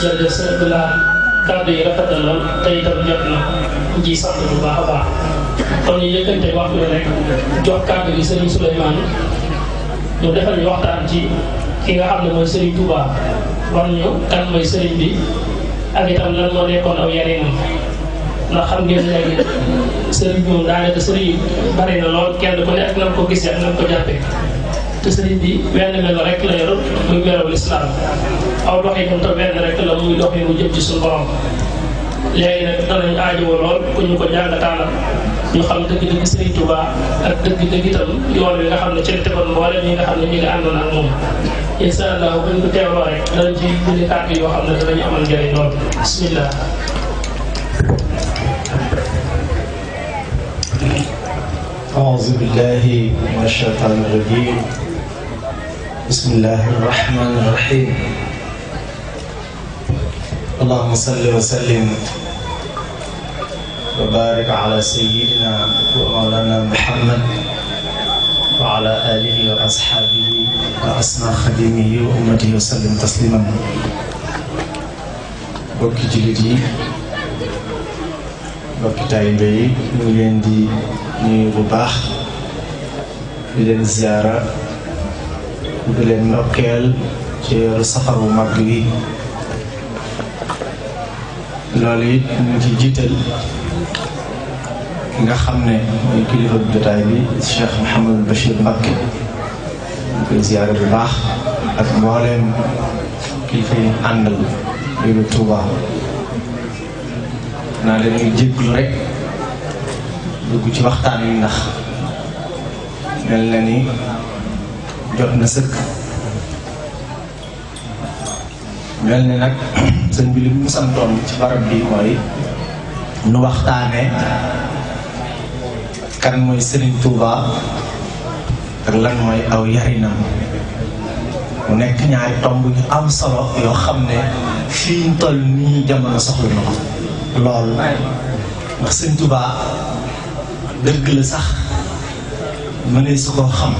jërëjëf sëñ Abdoulaye kàddu yi rafet na lool te itam jot na ji sant bu baax a baax kon ñu yëkkante waxtu bi rek jox kàddu gi Serigne Souleymane ñu defal ñu waxtaan ci ki nga xam ne mooy Serigne Touba war ñu kan mooy Serigne bi ak itam lan moo nekkoon aw yarinam ndax xam ngeen léegi Serigne moom daanaka Serigne bari na lool kenn ku ne ak nan ko gisee ak nan ko jàppee te Serigne bi wenn melo rek la yor muy melow lislaam aw doxinam te benn rek la muy doxin mu jëm ci suñu borom léegi nag danañ aajowoo lool ku ñu ko jàngataanal ñu xam dëgg-dëgg Serigne Touba ak dëgg-dëgg itam yoon wi nga xam ne ci la tegoon mboolem ñi nga xam ne ñu ngi àndoon ak moom incha allah bu ñu ko teewloo rek danañ ci jëli kàddu yoo xam ne danañu amal njëriñ lool bismillah. أعوذ بالله من الشيطان الرجيم بسم الله الرحمن الرحيم اللهم صل وسلم وبارك على سيدنا ومولانا محمد وعلى آله وأصحابه وأسنى خديمه وأمته وسلم تسليما bokki jullit yi bokki taalibe yi ñu ngi leen di nuyu bu baax di leen ziyaara di leen ndokkeel ci weeru safar bu mag wi loolu it ñu ngi ci jiital ki nga xam ne mooy kilifa bu jotaay bi Cheikh Mouhamadou Bachir Mbacké ñu koy ziyaara bu baax ak mbooleem kilifa yi àndal yooyu Touba naa dañuy jégglu rek dugg ci waxtaan wi ndax mel na ni jot na sëkk mel ni nag sëñ bi li mu santoon ci barab bi mooy nu waxtaane kan mooy Serigne Touba ak lan mooy aw yarinam mu nekk ñaari tomb yu am solo yoo xam ne fii ñu toll nii jamono soxla na ko lool ndax Serigne Touba dëgg la sax mënee su koo xam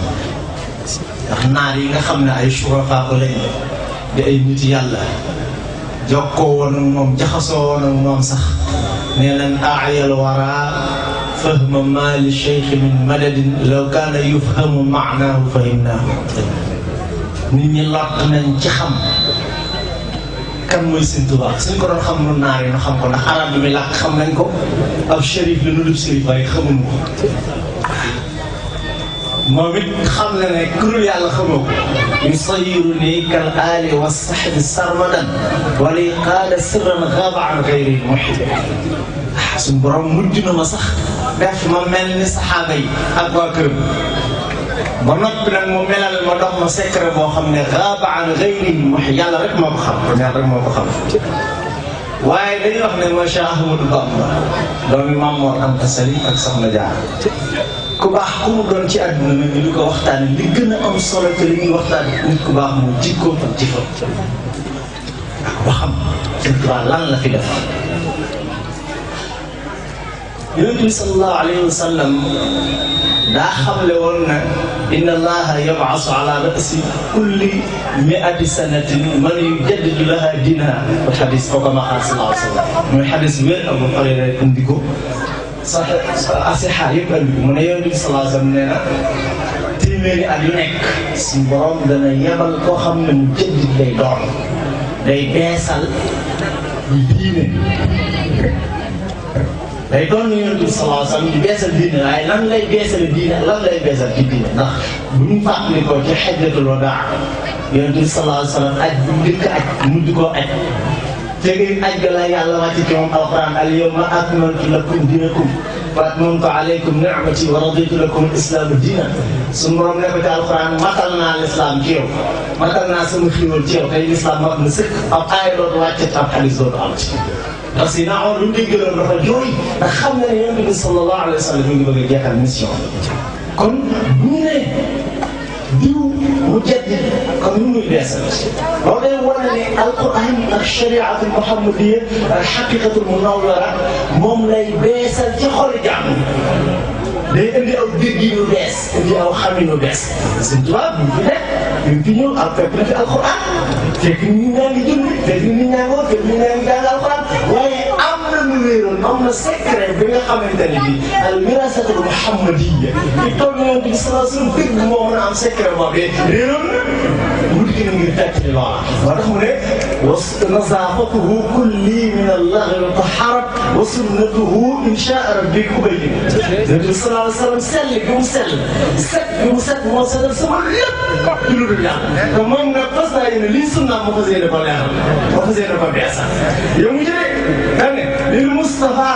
ndax naar yi nga xam ne ay surafaa ko lañ di ay nit yàlla jokkoo woon ak moom jaxasoo woon ak moom sax nee nañ aayal wara fahma ma li cheikh min madadin law kaana yufhamu maanaahu fahimnaahu nit ñi lott nañ ci xam kan mooy Serigne Touba suñ ko doon xam nu naar yi nu xam ko ndax arab bi muy làkk xam nañ ko ab shérif la nu dul shérif waaye xamuñu ko moom it xam na ne kurul yàlla xamoo ko yusayiruni kal aali wa sahbi sarmadan wali qaala sirran gaaba an gayri muhib suñ borom mujj na ma sax def ma mel ni saxaaba yi ak waa këram ba noppi nag mu melal ma dox ma secret boo xam ne gaaba an gayri muhib yàlla rek moo ko xam yàlla rek moo ko xam waaye dañuy wax ne mooy Cheikh Ahmadou Bamba doomi Maam Mor Anta Sali ak Soxna Jaara ku baax ku mu doon ci àdduna nag ñu di ko waxtaane li gën a am solo te li ñuy waxtaan nit ku baax mu jikkoom ak jëfam ak waxam Sëñ Tuubaa lan la fi def Yonent bi sallallahu alayhi wa sallam daa xamle woon na inna allaha yab'asu ala ra'si kulli mi'ati sanatin man yujaddidu laha diinaha wa xadis ko kama qaala sallallahu alayhi wa sallam mooy xadis wér Abu Hurayra indi ko sax asixa yëpp andi ko mu ne Yonent bi sallallahu alayhi wa sallam nee na téeméeri at yu nekk suñu borom dana yebal koo xam ne mu jëddit lay doon day beesal diine day doon Yonent bi sallallahu alayhi wa sallam di beesal diine waaye lan lay beesal diine lan lay beesal ci diine ndax bu ñu fàttali ko ci xajjatul wadaa Yonent bi sallallahu alayhi wa sallam aj bu njëkk aj mujj koo aj léegi aj ga la yàlla wàcc ci moom alquran al yawma akmaltu lakum dinakum wa atmamtu alaykum ni'mati wa raditu lakum al-islaama diinan suñu borom ne ko ci alquran matal naa l'islam ci yow matal naa sama xiiwal ci yow tey l'islam mat na sëkk ab aaya dootu wàcce ab xadis dootu am ci parce que naa on lu déggaloon dafa jooy ndax xam na ne Yonent bi sallallahu alayhi wa sallam mi ngi bëgg a jeexal mission kon bu ñu ne diw mu jaddid kon nu muy beesal loolu day wane ne alquran ak shariatul muhammadiyya ak xaqiqatul munawwara moom lay beesal ci xoli jàmm day indi aw dégg yu bees indi aw xamin yu bees Sëñ Tuubaa bi fi nekk bi fi ñëw ak fekk na fi alquran fekk nit ñaa ngi julli fekk nit ñaangoo kër ñu ne jàng alxuraan waaye am na lu wéeroon am na secret bi nga xamante ne bii al wirasatul muhammadiyya ci toog Yonent bi sallallahu alayhi wasallam dëgg moo mën a am secret boobu réeroon na mu dikk na ngir tàcc loola moo tax mu ne nazaafatuhu kulli min al-laghwi taharat wa sunnatuhu insha rabbi ubayyin Yonent bi sallallahu alayhi wasallam sell bi mu sell set bi mu set moo setal sama lépp ci lu dul yàlla te moom nag fas naa yéene lii sunna moo fas yéene ko leeral moo fas yéene ko beesal yow mu jëlee dane lil Mustafa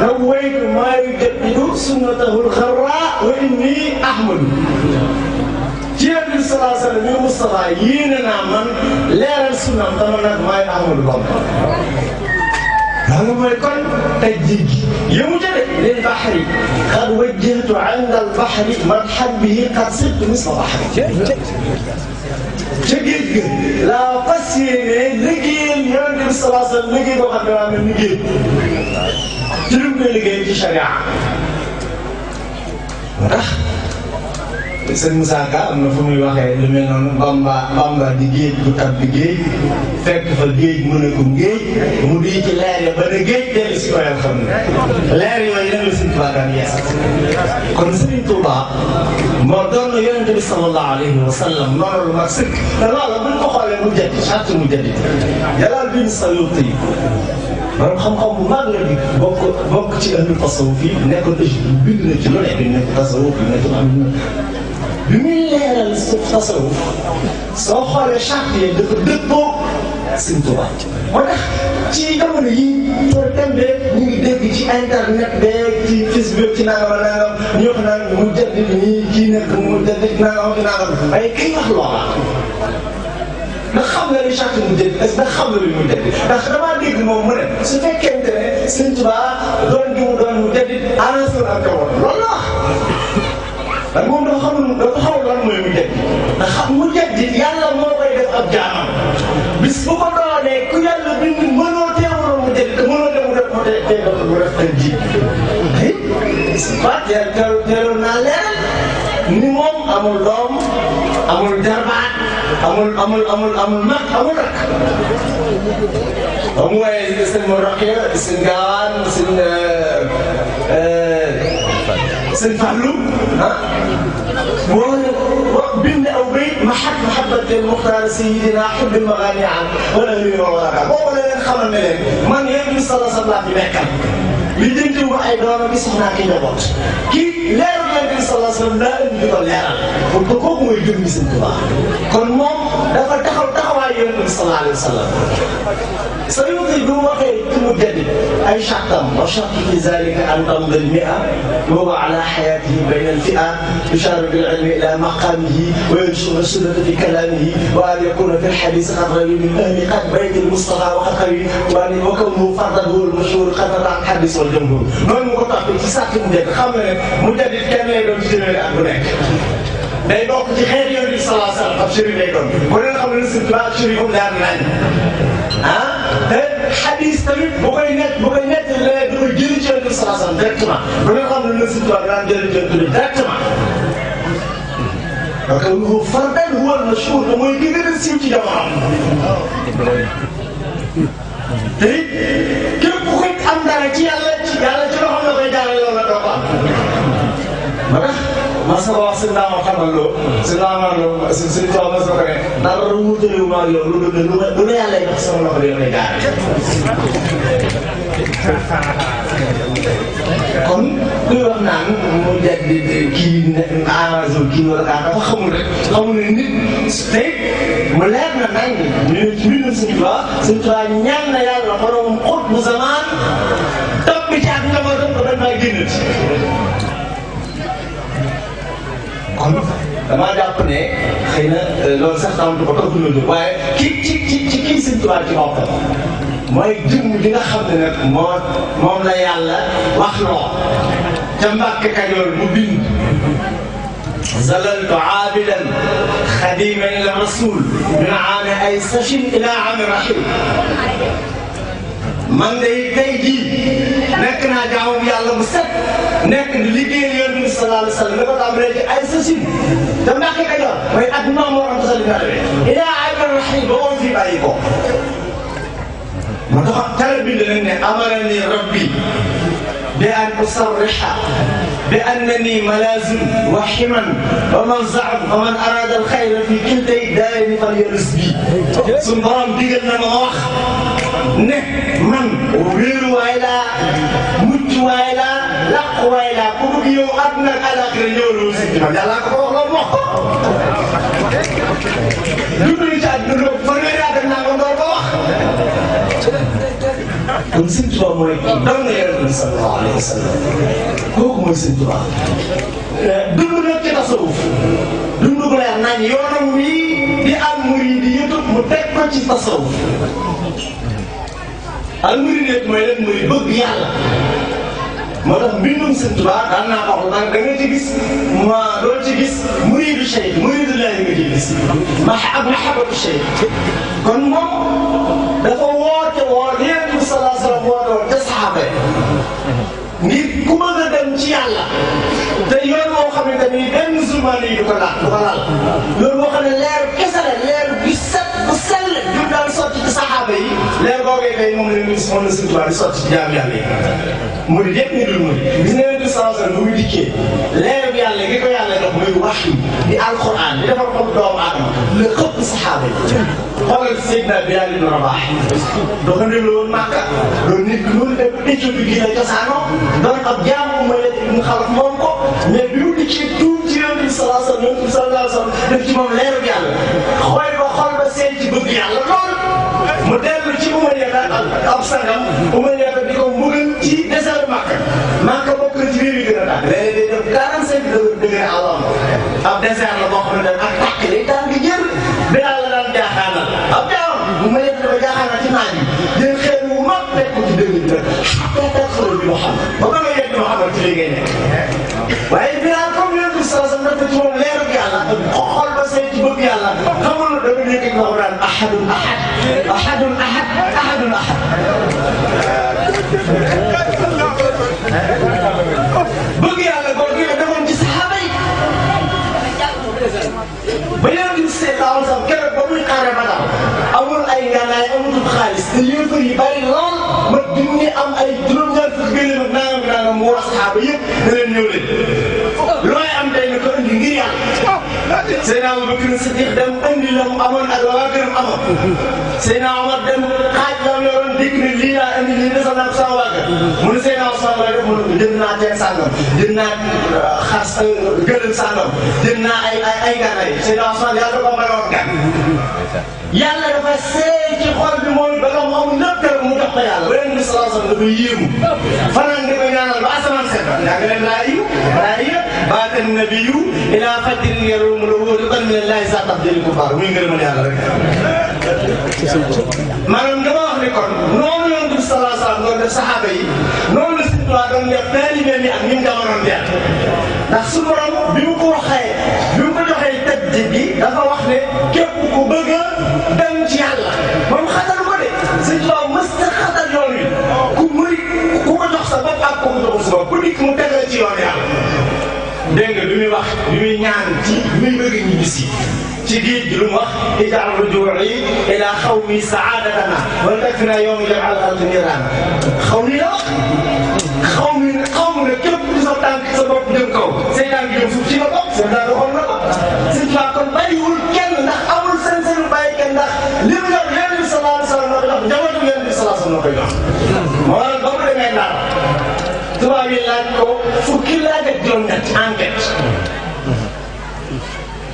nawaytu maa yujaddidu sunnatahu al-gharra wa inni ahmadu ci Yonent bi sallallahu alayhi wasallam lil Mustafa yéene naa man leeral sunnam dama nag maay Ahmadu Bamba loolu mooy kon tey jii gi yow mu jëlee lil bahri qad wajjahtu 'inda al-bahri madhan bihi qad sirtu misla bahri ca géej ga laa fas yéene liggéeyal Yonent bi sallallahu alayhi wasallam liggéey boo xam ne waa mel ni géej ci lu mu koy liggéey ci sharia moo tax sëñ Moussa Ka am na fu muy waxee lu mel noonu Bamba di géej bu tab bi géej fekk fa géej mu ne ko géej mu di ci leer ya ba ne géej dellu si koyal xam ne leer yooyu lan la Sëñ Tuubaa daan yees kon Sëriñ Tuubaa moo doon na Yonent bi sallallahu alayhi wa sallam noonu lu mag sëkk te loolu buñ ko xoolee mu jaddi charte mu jaddi Jalaaluddin Suyuuti borom xam-xam bu mag la di bokk ci ahlu tasawuf yi nekkoon Égypte bind na ci lu ne bi nekk tasawuf bi nekk bi muy leeral tasawuf soo xoolee charte yi dafa dëppoo Sëñ Tuubaa moo tax ci jamono yi soo demee ñu ngi dégg ci internet beeg ci Facebook ci nangam nangam ñu wax naan mu jaddit nii kii nekk mu jaddit nangam waaye kii wax loola ndax xam nga li charte mu jaddit est-ce que ndax xam nga li mu jaddit ndax damaa dégg moom mu ne su fekkente ne Sëñ Tuubaa doon gi mu doon mu jaddit arrangé wu ak jamono loolu la wax ndax moom dafa xamul lan mooy mu jaddit ndax xam mu jaddit yàlla moo koy def ab jaamam bis bu ko doonee ku yàlla bind mënoo teewaloon mu jaddit te mënoo dem mu def mu def tey jii ay teeloon naa leeral ni moom amul doom amul jarbaat amul mag amul rak ba mu waaye sëñ Mor Rokhaya sëñ Gaawaan sëñ Fallou bind aw bayt mahabbatul muxtaar sayyidina hubbil maghani an wala li wala boobu la leen xamal ne leen man Yonent bi sallallahu alayhi wasallam bi nekkal li jëntiwu ko ay doomam bi soxnaa ki njaboot kii leeral Yonent bi sallallahu alayhi wasallam daa indi di ko leeral pour que kooku mooy jëmmi Sëñ Tuubaa kon moom dafa taxawaay Yonent bi sallallahu alayhi wasallam Suyuuti bi mu waxee ci mu jaddid ay shartam wa shartu fi zalika an tamda al-mi'a wa huwa ala hayatihi bayna al-fi'a yusharu bil-'ilmi ila maqamihi wa yanshuru sunnata fi kalamihi wa an yakuna fi al-hadith qad rawi min ahli qad bayt al-Mustafa wa qad qawi wa kawnuhu fardan huwa al-mashhur qad ra'a al-hadith wal jumhur noonu mu ko toppee ci sàkk mu jaddid xam nga ne mu jaddid kenn lay doon ci téeméeri at bu nekk day bokk ci xeet Yonent bi sallallahu alayhi wasallam ab chérif lay doon bu leen xam ne Sëñ Tuubaa ak chérif leer nañ te xadis tamit bu koy nekk léegi da koy jëli ci Yonent bi sallallahu alayhi wasallam directement bu leen xam ne Sëñ Tuubaa daan jëli ci Yonent bi directement donc lu fardan huwa al-mashhur te mooy ki gën a siiw ci jamono te it képp ku am dara ci yàlla ci loo xam ne koy jaarale loolu la doo ko am ma tax mas nga wax sëñ Daama xamal loo sëñ Daama loo sëñ Tuubaa mas nga ko ne dara lu wutale wu ma ak yow lu ne yàlla jox sama loxo yow lay jaare kon kuy wax naan mu jaddi kii arrangé kii wala kaa dafa xamul ne nit tey mu leer na nañ ñu ci mbindum Sëñ Tuubaa ñaan na yàlla borom xut bu zaman topp ci ak njabootam ko dañ maa génn ci kon damaa jàpp ne xëy na loolu sax tamit ko topp na jóg waaye kii Sëñ Tuubaa ci boppam mooy jëmm li nga xam ne nag moom la yàlla wax loo ca Mbàkke Kajoor mu bind zalaltu aabidan xadiman ila rasul min aami ay sachin ila aami rahim man de tey jii nekk naa jaamu yàlla bu set nekk di liggéeyal Yonent bi sallallahu alayhi wa sallam dafa tàmbalee ci ay sachin te Mbàkke Kajoor mooy at bi Maam Mor Anta Sali ila aami rahim ba woon fii bàyyi ko ma tax tala bind nag ne amarani rabbi bi an usarriha bi annani malazun wa himan wa manzaun wa man arada al xayra fi kiltay daarayni falyalus bi suñu borom digal na ma wax ne man wéeruwaay laa muccuwaay laa làquwaay laa ku bëgg yow àdduna ak àllaaxira ñëwaloo si ci man yàlla ko wax loolu wax ko dunduñu ci àdduna fanweeri at ak naa ko door ko wax kon Sëñ Tuubaa mooy doon na Yonent bi sallallahu alayhi wa sallam kooku mooy Sëñ Tuubaa dund nag ci tasawuf dund ko leer nañ yoonam wii di al murid di yëtub mu teg ko ci tasawuf al murid mooy leen muy bëgg yàlla moo tax mbindum Sëñ Tuubaa daan naa wax da nga ci gis doo ci gis muridu cheikh muridu laahi nga ci gis ak mahabbatu cheikh kon moom dafa woote Yonent bi sallallahu alayhi wa sallam woote woon te saxaaba ngir ku bëgg a dem ci yàlla te yoon woo xamante ni benn zulmaani yi du ko laal loolu boo xam ne leer kese la leer bu set bu sell du daan sotti ci saxaaba yi leer boogee kay moom la ñu gis moom la Sëñ Tuubaa di sotti ci jaam yàlla yi murid yëpp ñu dul murid gis nga Yonent bi sallallahu alayhi wa sallam bu muy dikkee leer bi yàlla gi ko yàlla jox muy wahyi di alquran di defar xol doomu aadama la xëpp saxaaba yi xoolal Seydina Bilaal ibn Rabaah doxandéem la woon Màkka doon nit ku ñuul dem Éthiopie gi la cosaanoo doon ab jaamu Umayya ibn Xalaf moom ko mais bi mu dikkee tuub ci Yonent bi sallallahu alayhi wa sallam def ci moom leeru yàlla xool ba xol ba seen ci bëgg yàlla lool mu dellu ci Umayya ab sangam Umayya di ko mbugal ci désert Màkka bokk na ci biir yi gën a tàkk léeg-léeg day def 45 degré alam ab désert la boo xam ne ak tàkk day tàng jër Bilaal la daan jaaxaanal ab jaam bu ma yëg dafa jaaxaanal ci naaj bi jël xeer wu mag teg ko ci dëgg bi nag xataa xol bi Muhammad ba ba nga yegg Muhammad ci li ngay nekk waaye Bilaal comme Yonent bi sallallahu alayhi wa sallam dafa ci moom leeru yàlla xol ba say ci bëgg yàlla xamul na danga nekk nga ko daan ahadun ahad ahadun ahad ahadun ahad bëgg yàlla googu la defoon ci saxaaba yi ba Yonent bi sallallahu alayhi wa sallam keroog ba muy xaare Badar amul ay ngànnaay amatul xaalis te yéefar yi bari lool ba junni am ay juróom-ñaar fukki gëléem ak nangam mu wax saxaaba yëpp ne leen ñëw leen looy am day na ko indi ngir yàlla Seydina Abubakar Siddiq dem indi la mu amoon ak waa këram amoon Seydina Omar dem xaaj la mu yoroon dégg ne lii laa indi lii desal naa ko sama waa kër mu ne Seydina Ousmane lay def mu ne jënd naa teen sàngam jënd naa xas gëlëm sàngam jënd naa ay gànnaay Seydina Ousmane yàlla ko mayoon gan yàlla dafa seey ci xol bi mooy ba nga amul lépp kër mu jox ko yàlla ba Yonent bi sallallahu alayhi wa sallam dafa yéemu fanaan di ko ñaanal ba asamaan set yaa ngi leen laa iya baata nabiyu ila fajrin yarumu lahu rizqan min allahi sa tabdil kuffar muy ngërëmal yàlla rek maanaam dama wax ni kon noonu Yonent bi sallallahu alayhi wa sallam doon def saxaaba yi noonu la Sëñ Tuubaa doon def taalibe mi ak ñi mu jamonoon def ndax su borom bi mu ko waxee bi mu ko joxee tëj gi dafa wax ne képp ku bëgg a dem ci yàlla moom xatal ko de Sëñ Tuubaa mës a xatal yoon wi ku ko jox sa bopp ak ku ko joxul sa bopp ku dikk mu teg la ci yoon yàlla dégg nga bi muy wax bi muy ñaan ci bi muy bëgg ñu gis ci géej gi lu mu wax ij'al rujuu'i ila xawmi sa'aadatana wala takfina yawma jam'al xalqi niiraana xawmi la wax xawmi ne képp ku sa tànk sa bopp jëm kaw say tànk jëm suuf ci la bopp seen daan waxoon na ko Sëñ Tuubaa kon bàyyiwul kenn ndax amul sañ-sañu bàyyi kenn ndax li mu yor Yonent bi sallallahu alayhi wa sallam la ko jox njabootu Yonent bi sallallahu alayhi wa sallam la koy jox moo waral ba mu demee Ndar tubaab yi laaj ko fukki laaj ak juróom-ñett enquête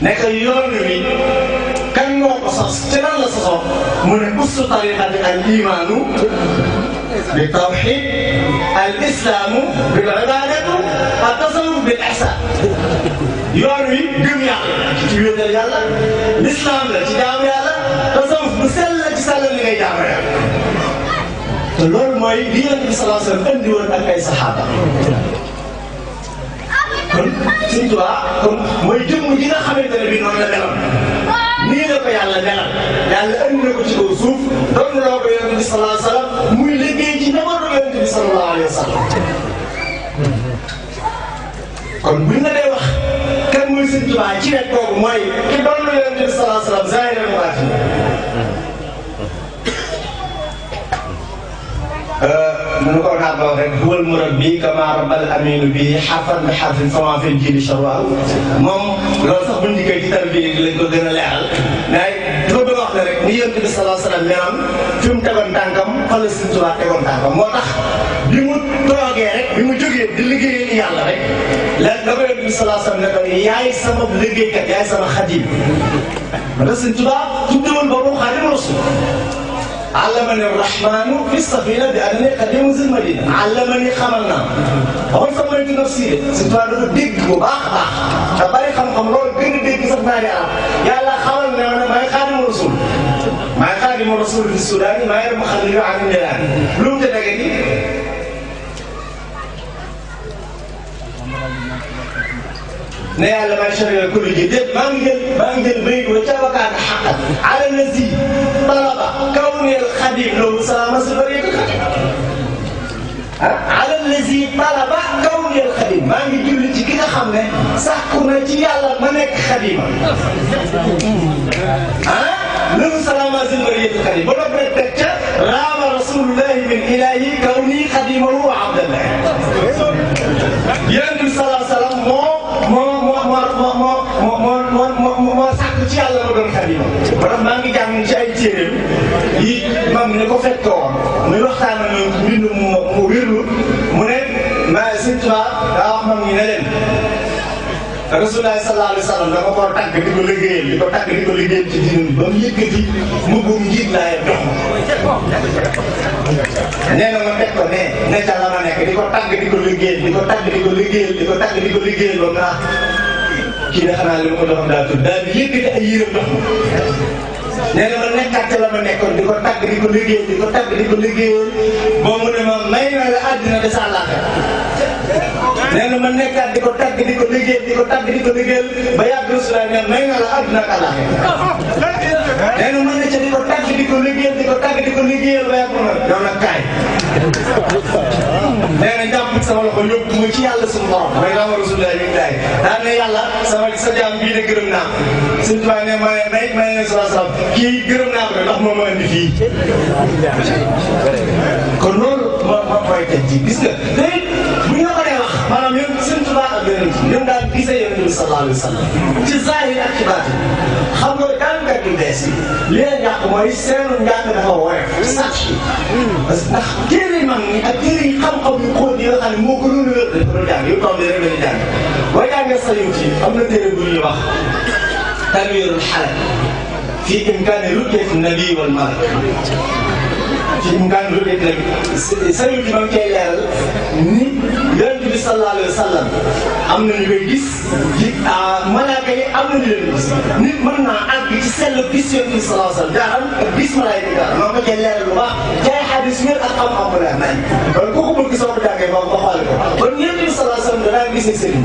nekk yoon wi kan moo ko sos ci lan la sosoo mu ne ussu tariqati al imaanu bi tawhid al islaamu bil ibaadatu al tasawuf bil ihsaan yoon wi gëm yàlla ci wéetal yàlla l'islam la ci jaamu yàlla tasawuf bu sell la ci sellal li ngay jaamu yàlla te loolu mooy li Yonent bi sallallahu alayhi wa sallam andi woon ak ay saxaaba kon Sëñ Tuubaa kon mooy jëmm ji nga xamante ne bii noonu la meloon nii la ko yàlla melal yàlla andi na ko ci kaw suuf doon loo ko Yonent bi sallallahu alayhi wa sallam muy liggéey ci njabootu Yonent bi sallallahu alayhi wa sallam kon buñ la dee wax kan mooy Sëñ Tuubaa ci wet boobu mooy ki doon la Yonent bi sallallahu alayhi wa sallam zaahiran wa baatinan nu ko naa ko rek huwal murabbi kama rabbal aminu bi xarfan bi xarfin fama fil jiili sharwa moom loolu sax buñ dikkee ci tarbiya gi lañ ko gën a leeral mais dafa bëgg a wax ne rek ni Yonent bi sallallahu alayhi wa sallam meloon fi mu tegoon tànkam fa la Sëriñ Tuubaa tegoon tànkam moo tax bi mu toogee rek bi mu jógee di liggéeyal yàlla rek la dafa Yonent bi sallallahu alayhi wa sallam ne ko yaay sama liggéeykat yaay sama xadim ma tax Sëriñ Tuubaa tuddewoon boobu Xaadimu Rasuul allamani rahmanu fi safina bi annani xadimu zil madina allamani xamal naa waxoon sama maytu nafsi de Sëriñ Tuubaa dafa dégg bu baax a baax te bari xam-xam loolu gën a dégg sax naa di arab yàlla xamal ne ma ne maay Xaadimu Rasuul maay Xaadimu Rasuul fi Sudaani maay rem xalilu an nilaani lu mu te dege di ne yàlla may sariya kulli ji déet maa ngi jël bayit wa ca wakaana xaqat ala lazi talaba kawnil xadim loolu salaama si bëri ala lazi talaba kawnil xadim maa ngi julli ci ki nga xam ne sàkku na ci yàlla ma nekk xadima loolu salaama si bëri xadim ba noppi rek teg ca raama rasulullahi min ilahi kawni xadimahu wa abdallah Yonent bi sallallahu alayhi wa sallam moo sàkk ci yàlla ma doon xalima ba tax maa ngi jàng ci ay téeréem yi mag ni ko fekk woon muy waxtaan ak ñoom mbind mu wérlu mu ne maa Sëriñ Tuubaa daa wax mag ñi ne leen Rasulullah sallallahu alayhi wa sallam dama ko tàgg di ko liggéeyal di ko tàgg di ko liggéeyal ci diine ba mu yëkkati mbubum njiit laay jox ma nee na ma teg ko ne ca la ma nekk di ko tàgg di ko liggéeyal di ko tàgg di ko liggéeyal di ko tàgg di ko liggéeyal ba nga kii de xanaa li ma ko doxam daa tudd daal di yëkkati ay yërëm jox ma nee na ma nekkaat ca la ma nekkoon di ko tàgg di ko liggéeyal di ko tàgg di ko liggéeyal boo mu ne ma may na la àddina de sa àllaaxira nee na ma nekkaat di ko tàgg di ko liggéeyal di ko tàgg di ko liggéeyal ba yàgg Rasulullah ne may na la àddina ak àllaaxira nee na ma ne ca di ko tàgg di ko liggéeyal di ko tàgg di ko liggéeyal ba yàgg na yow nag kaay nee na jàpp sama loxo yóbbu ma ci yàlla suñu borom may naa ma Rasulullah mi ngi daay daan ne yàlla sa jaam bii de gërëm naa Sëriñ Tuubaa ne ma ne sallallahu kii gërëm naa ko de ndax moo ma indi fii kon loolu mooy teg ji gis nga tey bu ñu la ko dee wax maanaam yéen Sëriñ Tuubaa ak Yonent bi ñoom daal gisee Yonent bi sallallahu alayhi wa sallam ci zahir ak ci baatin xam nga daanaka yu bees yi li leen yàq mooy seenu njàng dafa woyof sax parce que ndax téere yi mag ñi ak téere yi xam-xam yu xóot yi nga xam ne moo ko doon wér dañ ko doon jàng yu tombé rek lañu jàng boo jàngee Sayuuti am na téere bu ñuy wax Tanwiirul Halaq fi imkaani ru'yati nabi wal malak fi imkaani ru'yati nabi Sayuuti ma ngi koy leeral ni Yonent bi sallallahu alayhi wa sallam am na ñu koy gis malaaka yi am na ñu leen gis nit mën naa àgg ci sell gis Yonent bi sallallahu alayhi wa sallam jaaram ak gis malaaka yi daal maa ngi ko cay leeral bu baax jaay xadis wér ak xam-xam bu leer nañ kon kooku bëgg soo ko jàngee moom nga xoole ko kon Yonent bi sallallahu alayhi wa sallam danaa gisee sëriñ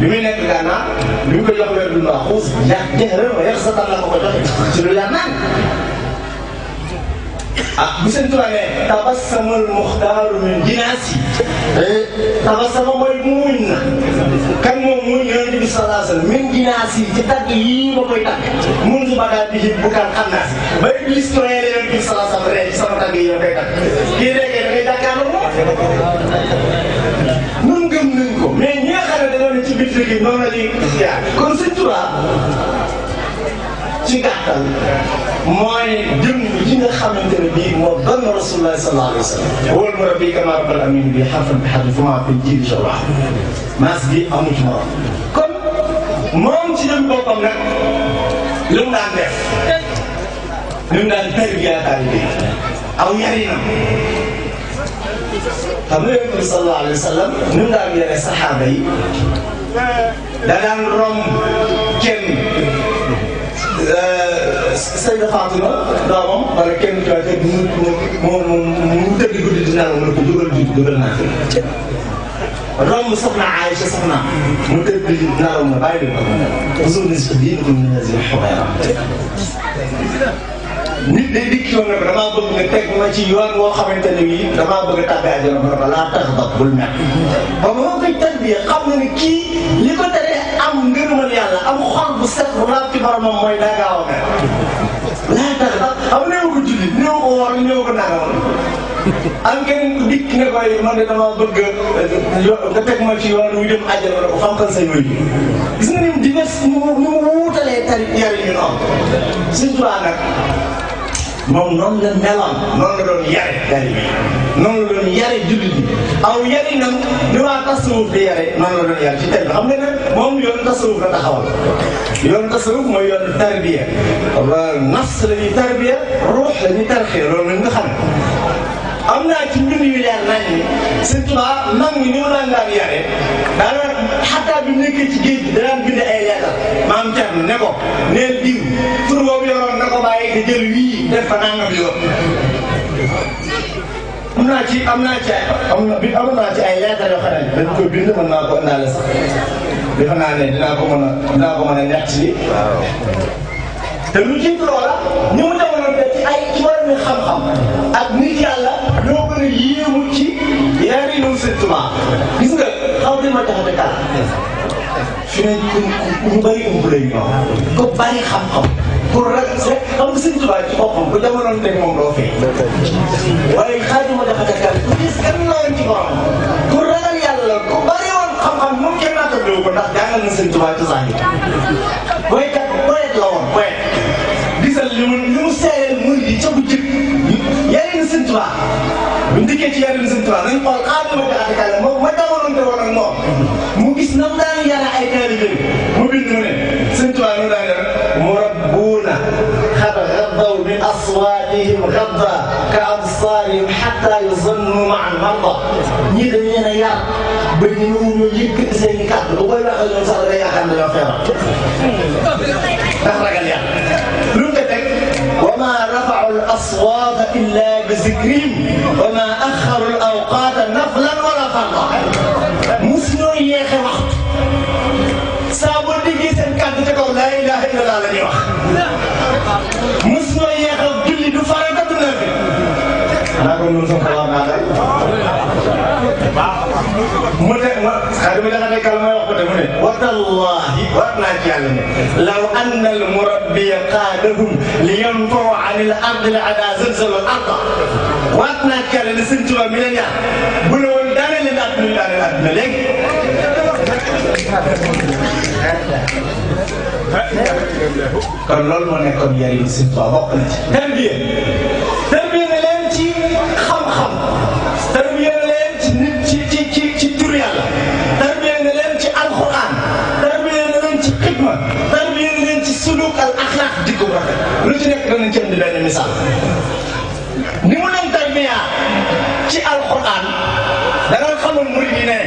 bi muy nekk Gànnaar bi mu ko jox weer du xuus jëxëral ma yàq sa tan la ko joxe ci lu leer naan bu Sëriñ Tuubaa ne tabassamul muxtaaru min jinaasi tabassama mooy muuñ na kan moom muuñ Yonent bi sallallahu alayhi wa sallam min jinaasi ci tagg yii ma koy tagg mun su bagaa bi bu kan xam naa si ba Iblis tooyee Yonent bi sallallahu alayhi wa sallam rek ci sama tagg yi ma koy tagg kii rekkee da ngay jàkkaarloo moom nun gëm nañ ko mais ñi nga xam ne dañoo ne ci biir gi noonu la ñuy jaar kon Sëriñ Tuubaa ci gàttal mooy jëm ji nga xamante ne bii moo doon Rasulullah sallallahu alayhi wa sallam wal murabbi kama rabbal amin bi xarfan bi xarfin fu ma fi jiitu sa wax maas bi amu ci morom kon moom ci jëm boppam nag lu mu daan def lu mu daan tarbiya taalibe aw yarinam xam nga Yonent bi sallallahu alayhi wa sallam nu mu daan yore saxaaba yi da daan romb kenn Sayda Fatima doomam wala kenn ku mu tëdd guddi di nelaw mu ne ko dugal naa fi romb soxna Aïcha soxna mu tëdd di nelaw mu bàyyi leen ko usul nisfa diinikum min haazihil humayra nit day dikk yoon nag damaa bëgg nga teg ma ci yoon woo xamante ne bii damaa bëgg a tàbbi àjjana ma ne ko laa tax ba bul mer ba moo koy tarbiya xam nga ni kii li ko teree am ngërëmal yàlla am xol bu set bu laab ci boromam mooy daa gaaw a mer laa tax ba am néew ko julli néew ko woor néew ko nangam am keneen ku dikk ne koy man de dama bëgg nga teg ma ci yoon wu dem àjjana ne ko fanqal say wéy gis nga ni mu divers ni mu wuutalee tari yar yi ñu noonu Sëñ Tuubaa nag moom noonu la meloon noonu la doon yare gari bi noonu la doon yare jullit bi aw yari nag ni waa tasawuf di yare noonu la doon yare ci tey xam nga ne moom yoonu tasawuf la taxawal yoonu tasawuf mooy yoonu tarbiya nafs la ñuy tarbiya ruux la ñuy tarxiya loolu nga xam am naa ci mbind yu leer nañ ni Sëñ Tuubaa mag ñi ni mu daan yare daana xataa bi mu nekkee ci géej gi danaan bind ay leetar maam Cerno ne ko neel diw tur boobu yoroon na ko bàyyi te jël wii def fa nangam yoon am naa ci ay leetar yoo xam ne dañ koy bind mën naa ko indaale sax defe naa ne dinaa ko mën a ñett li te lu jiitu loola ñu mu demoon ci ay ci wàllu xam-xam ak nit yàlla ñoo gën a yéemu ci yarinu Sëñ Tuubaa gis nga xaw di ma jaxate kàlla fi ne ku bëri umpule yi noonu ku bëri xam-xam pour rek xam nga Sëñ Tuubaa ci boppam bu jamonoon teg moom doo fee waaye xaaju ma jaxate kàlla ku gis kan la woon ci borom ku ragal yàlla ku bëri woon xam-xam moom kenn naatable ko ndax jàngal na Sëñ Tuubaa ci saa yi boykat poète la woon poète gisal li mu seereel murid yi ca bu jëkk yarinu Sëñ Tuubaa bu ndikkee ci yarinu Sëñ Tuubaa nañ xool xaaju ma jaxate kàlla moom ma jamonoonte woon ak moom mu gis na mu daan yara ay taalibe mu bind mu ne Sëñ Tuubaa nu daan yara murabbuuna qad gaddaw min aswaatihim gadda ka absaarihim hatta yuzannu ma'al marda ñii dañ leen a yar ba ñu yëkkati seen i kàddu bu koy waxal ñoom sax da ngay yaakaar ne dañoo feebar ndax ragal yàlla lu mu teg wa ma rafa'u al aswaata illa bi zikrihim wa ma axaru al awqaata naflan wala farda musu ñoo yeexe waxtu saa boo déggee seen kàddu ca kaw laa ilaaha illallah la ñuy wax musu ñoo yeexe julli du farata du nafi xanaa ko ñun sama xalaat naa day mu ne ma xaaral ma jaxate kàlla may wax ko te mu ne wa tallaahi war naa ci yàlla ne law anna al murabbiya qaadahum li yanfau an al ardi la ada zalzala al arda waat naa ci yàlla ne Sëñ Tuubaa mi leen yàq bu ne woon daane leen àdduna ñu daane àdduna léegi kon loolu moo nekkoon yari Sëñ Tuubaa bokk na ci tarbiya na leen ci xam-xam tarbiya na leen ci nit ci tur yàlla tarbiya na leen ci alxuraan tarbiya na leen ci xidma tarbiya na leen ci suluk al axlaaq jikko rafet lu ci nekk danañ ci indi benn misaal ni mu leen tarbiya ci alxuraan da nga xamoon murid yi ne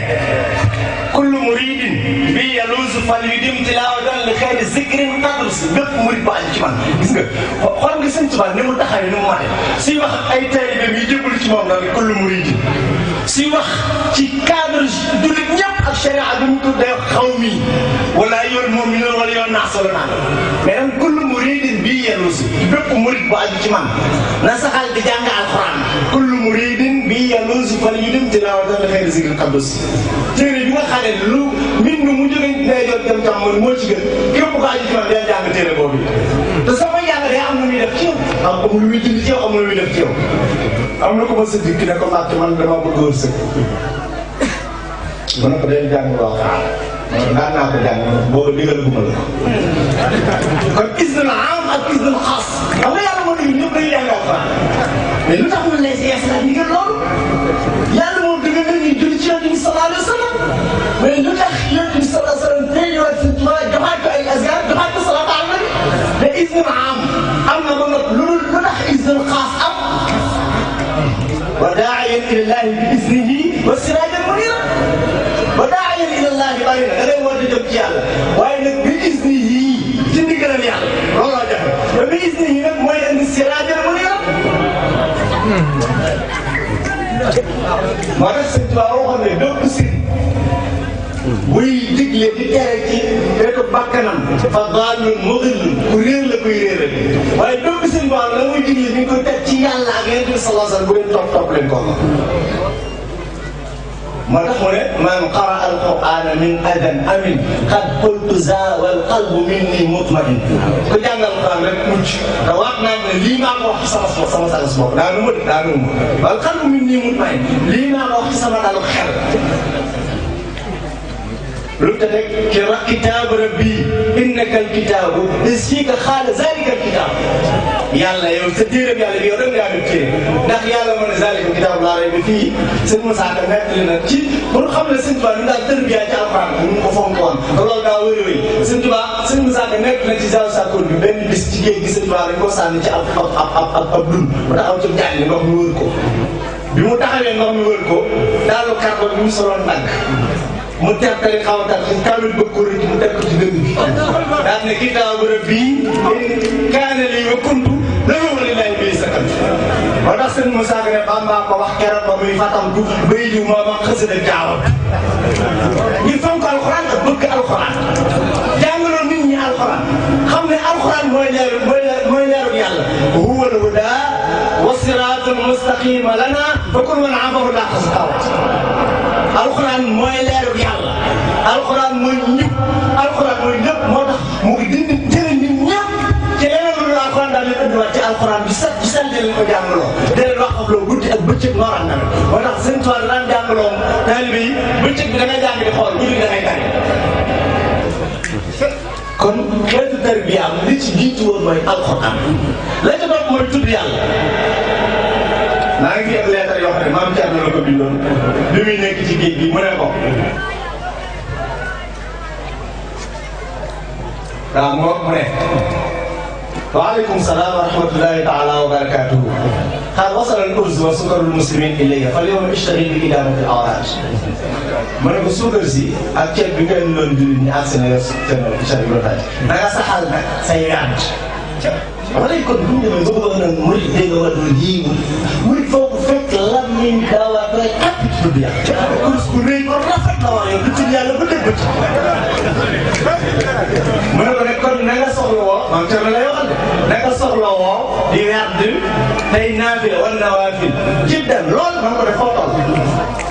kullu muridin bi yaluusu fal yudim tilaawatan li xayri zikrin tadrus bépp murid bu aju ci man gis nga xool nga Sëñ Tuubaa ni mu taxawee ni mu mate suy wax ay taalibe yi jébbalu ci moom daal kullu muridin suy wax ci cadre jullit ñëpp ak sharia bi mu tuddee xaw mi wala yoon moom mi wala yoon naas wala naan mais nag kullu muridin bi yaluusu bépp murid bu aju ci man na saxal di jàng alxuraan kullu muridin bi yaluusu fal yudim tilaawatan li xayri zikrin tadrus téere bi nga xam ne lu mbir mi mu jógee day jot dem càmmoñ moo ci gën képp ko aju ci man day jàng téere boobu te sama jàng day am na muy def ci yow am lu muy dindi ci yow am na lu muy def ci yow am na ko ma sa dikk ne ko Mbàkke man dama bëgg wërsëg ma ne ko day jàng wax daan naa ko jàng booba digal gu ma la kon isnul aam ak isnul xaas xam nga yàlla moo dëgg ñëpp dañuy jàng alxuraan mais lu tax mu lay si yees la ndigal loolu yàlla moom dëgg na ñuy julli ci Yonent bi sallallahu alayhi wa sallam mais lu tax Yonent bi sallallahu alayhi wa sallam tey ñëwaat Sëñ Tuubaa joxaat ko ay azkar joxaat ko salaatu ala nabi mais isnul aam am na ba nag lu tax isnul xaas am wa daa'iyan ila llaahi bi iznihi wa siraajan muniiran wa daa'iyan ila llaahi bari na da ngay woote jëm ci yàlla waaye nag bi iznihi ci ndigalal yàlla loolu laa joxe te bi iznihi nag mooy indi siraajan muniiran moo tax Sëñ Tuubaa waxoon ne bépp si buy digle di tere ci wetu bakkanam fa daalun mudillun ku réer la kuy réeral waaye bépp seen bopp la muy digle ñu ngi koy teg ci yàlla ak Yonent bi sallallahu alayhi wa sallam bu leen topp leen ko moo tax mu ne man qara al-Qur'ana min adan amin qad qultu za wal qalbu minni mutmain ku jàngal Alxuraan rek mucc te waat naa ne lii maa ko wax ci sama sagas bopp daanu ma wal qalbu minni mutmain lii maa ko wax ci sama dalu xel lu te rek kitaabu rabbi innaka alkitaabu is fiika xaala zalika alkitaab yàlla yow sa téeréb yàlla bi yow da ngaa def téere ndax yàlla mën a zalika alkitaab laa rey ba fii sëñ Moussa Ka nettali na ci pour xam ne sëñ Tuubaa ñu daal tërbiyaa ci alxuraan ñu ko fonkoon te loolu daa wëri sëñ Tuubaa sëñ Moussa Ka nekk na ci Zaw Sakkoor bi benn bis ci géej gi sëñ Tuubaa dañ koo sànni ci ab dun mu taxaw ci jàll ndox mi wër ko bi mu taxawee ndox mi wër ko daalu carbone bi mu soloon nag mu teg tali xaw a tax kamil bëgg ko rëcc mu teg ko ci dënn bi daal ne kitaabu rabbi kaana lii wa kuntu lahu walillaahi bihi sakkat moo tax sëñ Moussa Ka ne Bamba ko wax keroog ba muy fatantu bay liw moom ak xasida jaawam ngir fonk alxuraan ak bëgg alxuraan jàngaloon nit ñi alxuraan xam ne alxuraan mooy leeru yàlla huwa al-hudaa wa siraatul mustaqiim lana fa kullu man abahu laa tasqawat alxuraan mooy leeru yàlla alxuraan mooy ñëpp alxuraan mooy lépp moo tax mu ngi dindi jëriñ nit ñëpp ci leneen lu dul alxuraan daal leen indiwaat ci alxuraan bi set bi sant leen ko jàngaloo déedéet wax ak loolu guddi ak bëccëg nooraan na moo tax seen toile daan jàngaloo taalibe yi bëccëg bi da ngay jàng di xool guddi da ngay tari kon xeetu tarbiya am li ci jiitu woon mooy alxuraan la ca topp mooy tudd yàlla maa ngi am leetar yoo xam ne maam Thierno la ko bindoon bi muy nekk ci géej gi mu ne ko waaw mu ne waaleykum salaam wa rahmatullahi taala wa barakatuhu قال وصل الأرز وسكر المسلمين إلي فاليوم اشتغل بإدارة الأوراق ma ne ko suukar si ak ceeb bi nga indiloon jullit ñi àgg si na yor seen charte bi da nga saxal nag say rànd. wax dëgg kon bu ñu demee ba bëgg a murid dégg nga war a ji murid foofu fekk lan ñu daawaat rek àpp ci tudd yàlla. kurus bu rëy ko rafet la wax yow du tudd yàlla ba dégg ci. ma ne ko nag kon na nga soxla woo maam Thierno lay waxal de na nga soxla woo di werd tey naafila wala nawaafil jiddan lool man ko def foo toll.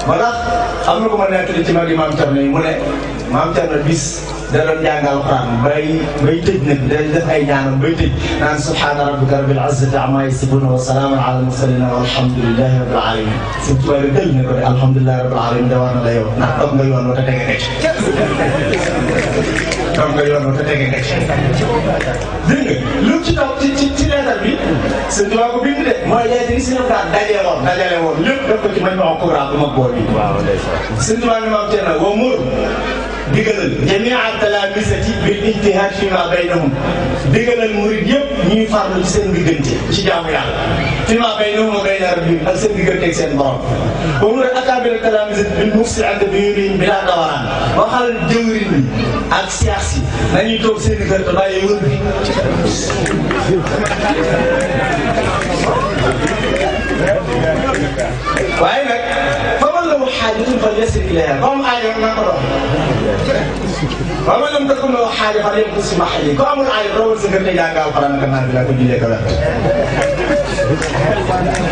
moo tax am na ko ma nettali ci mag yi maam Thierno yi mu ne maam Thierno bis da doon jàng alxuraan bay tëj nag day def ay ñaanam bay tëj naan subhaana rabbika rabbil izzati ammaa yasifuun wa salaamun alal mursaliin walhamdulillahi rabbil aalamiin. suñ tubaab yi dëgg ne ko de alhamdulillahi rabbil aalamiin de war na la yow ndax toog nga yoon wa te tege nga ci. toog nga yoon wa te tege nga ci. dégg nga lu ci toog ci leetar bi sëñ tubaab ko bind de mooy leetar yi si ñoom daal dajale woon lépp def ko ci Majmuu Kubra bu mag boobu. waaw sëñ tubaab ni maam Thierno woo Mour digalal jamia talaamisati bil ijtihaad fi ma baynahum digalal murid yëpp ñuy farlu ci seen diggante ci jaamu yàlla fi ma baynahum wa bayna rabbihim ak seen diggante ak seen borom. ba mu ne akaabira talaamisati bil mufsi'ati bi yurihim bila dawaraan waxal jëwriñ yi ak siyaas yi nañuy toog seen i kër te bàyyi wër bi. waaye nag fa man lahu haajatun falyasir ilayhaa ba mu aajo na ko dox. waaw man lam takun lahu haaja falyamkus fi mahallihi ko amul aajo rawal sa kër te jàng alxuraan ak naan bi laa ko jullee ko wet.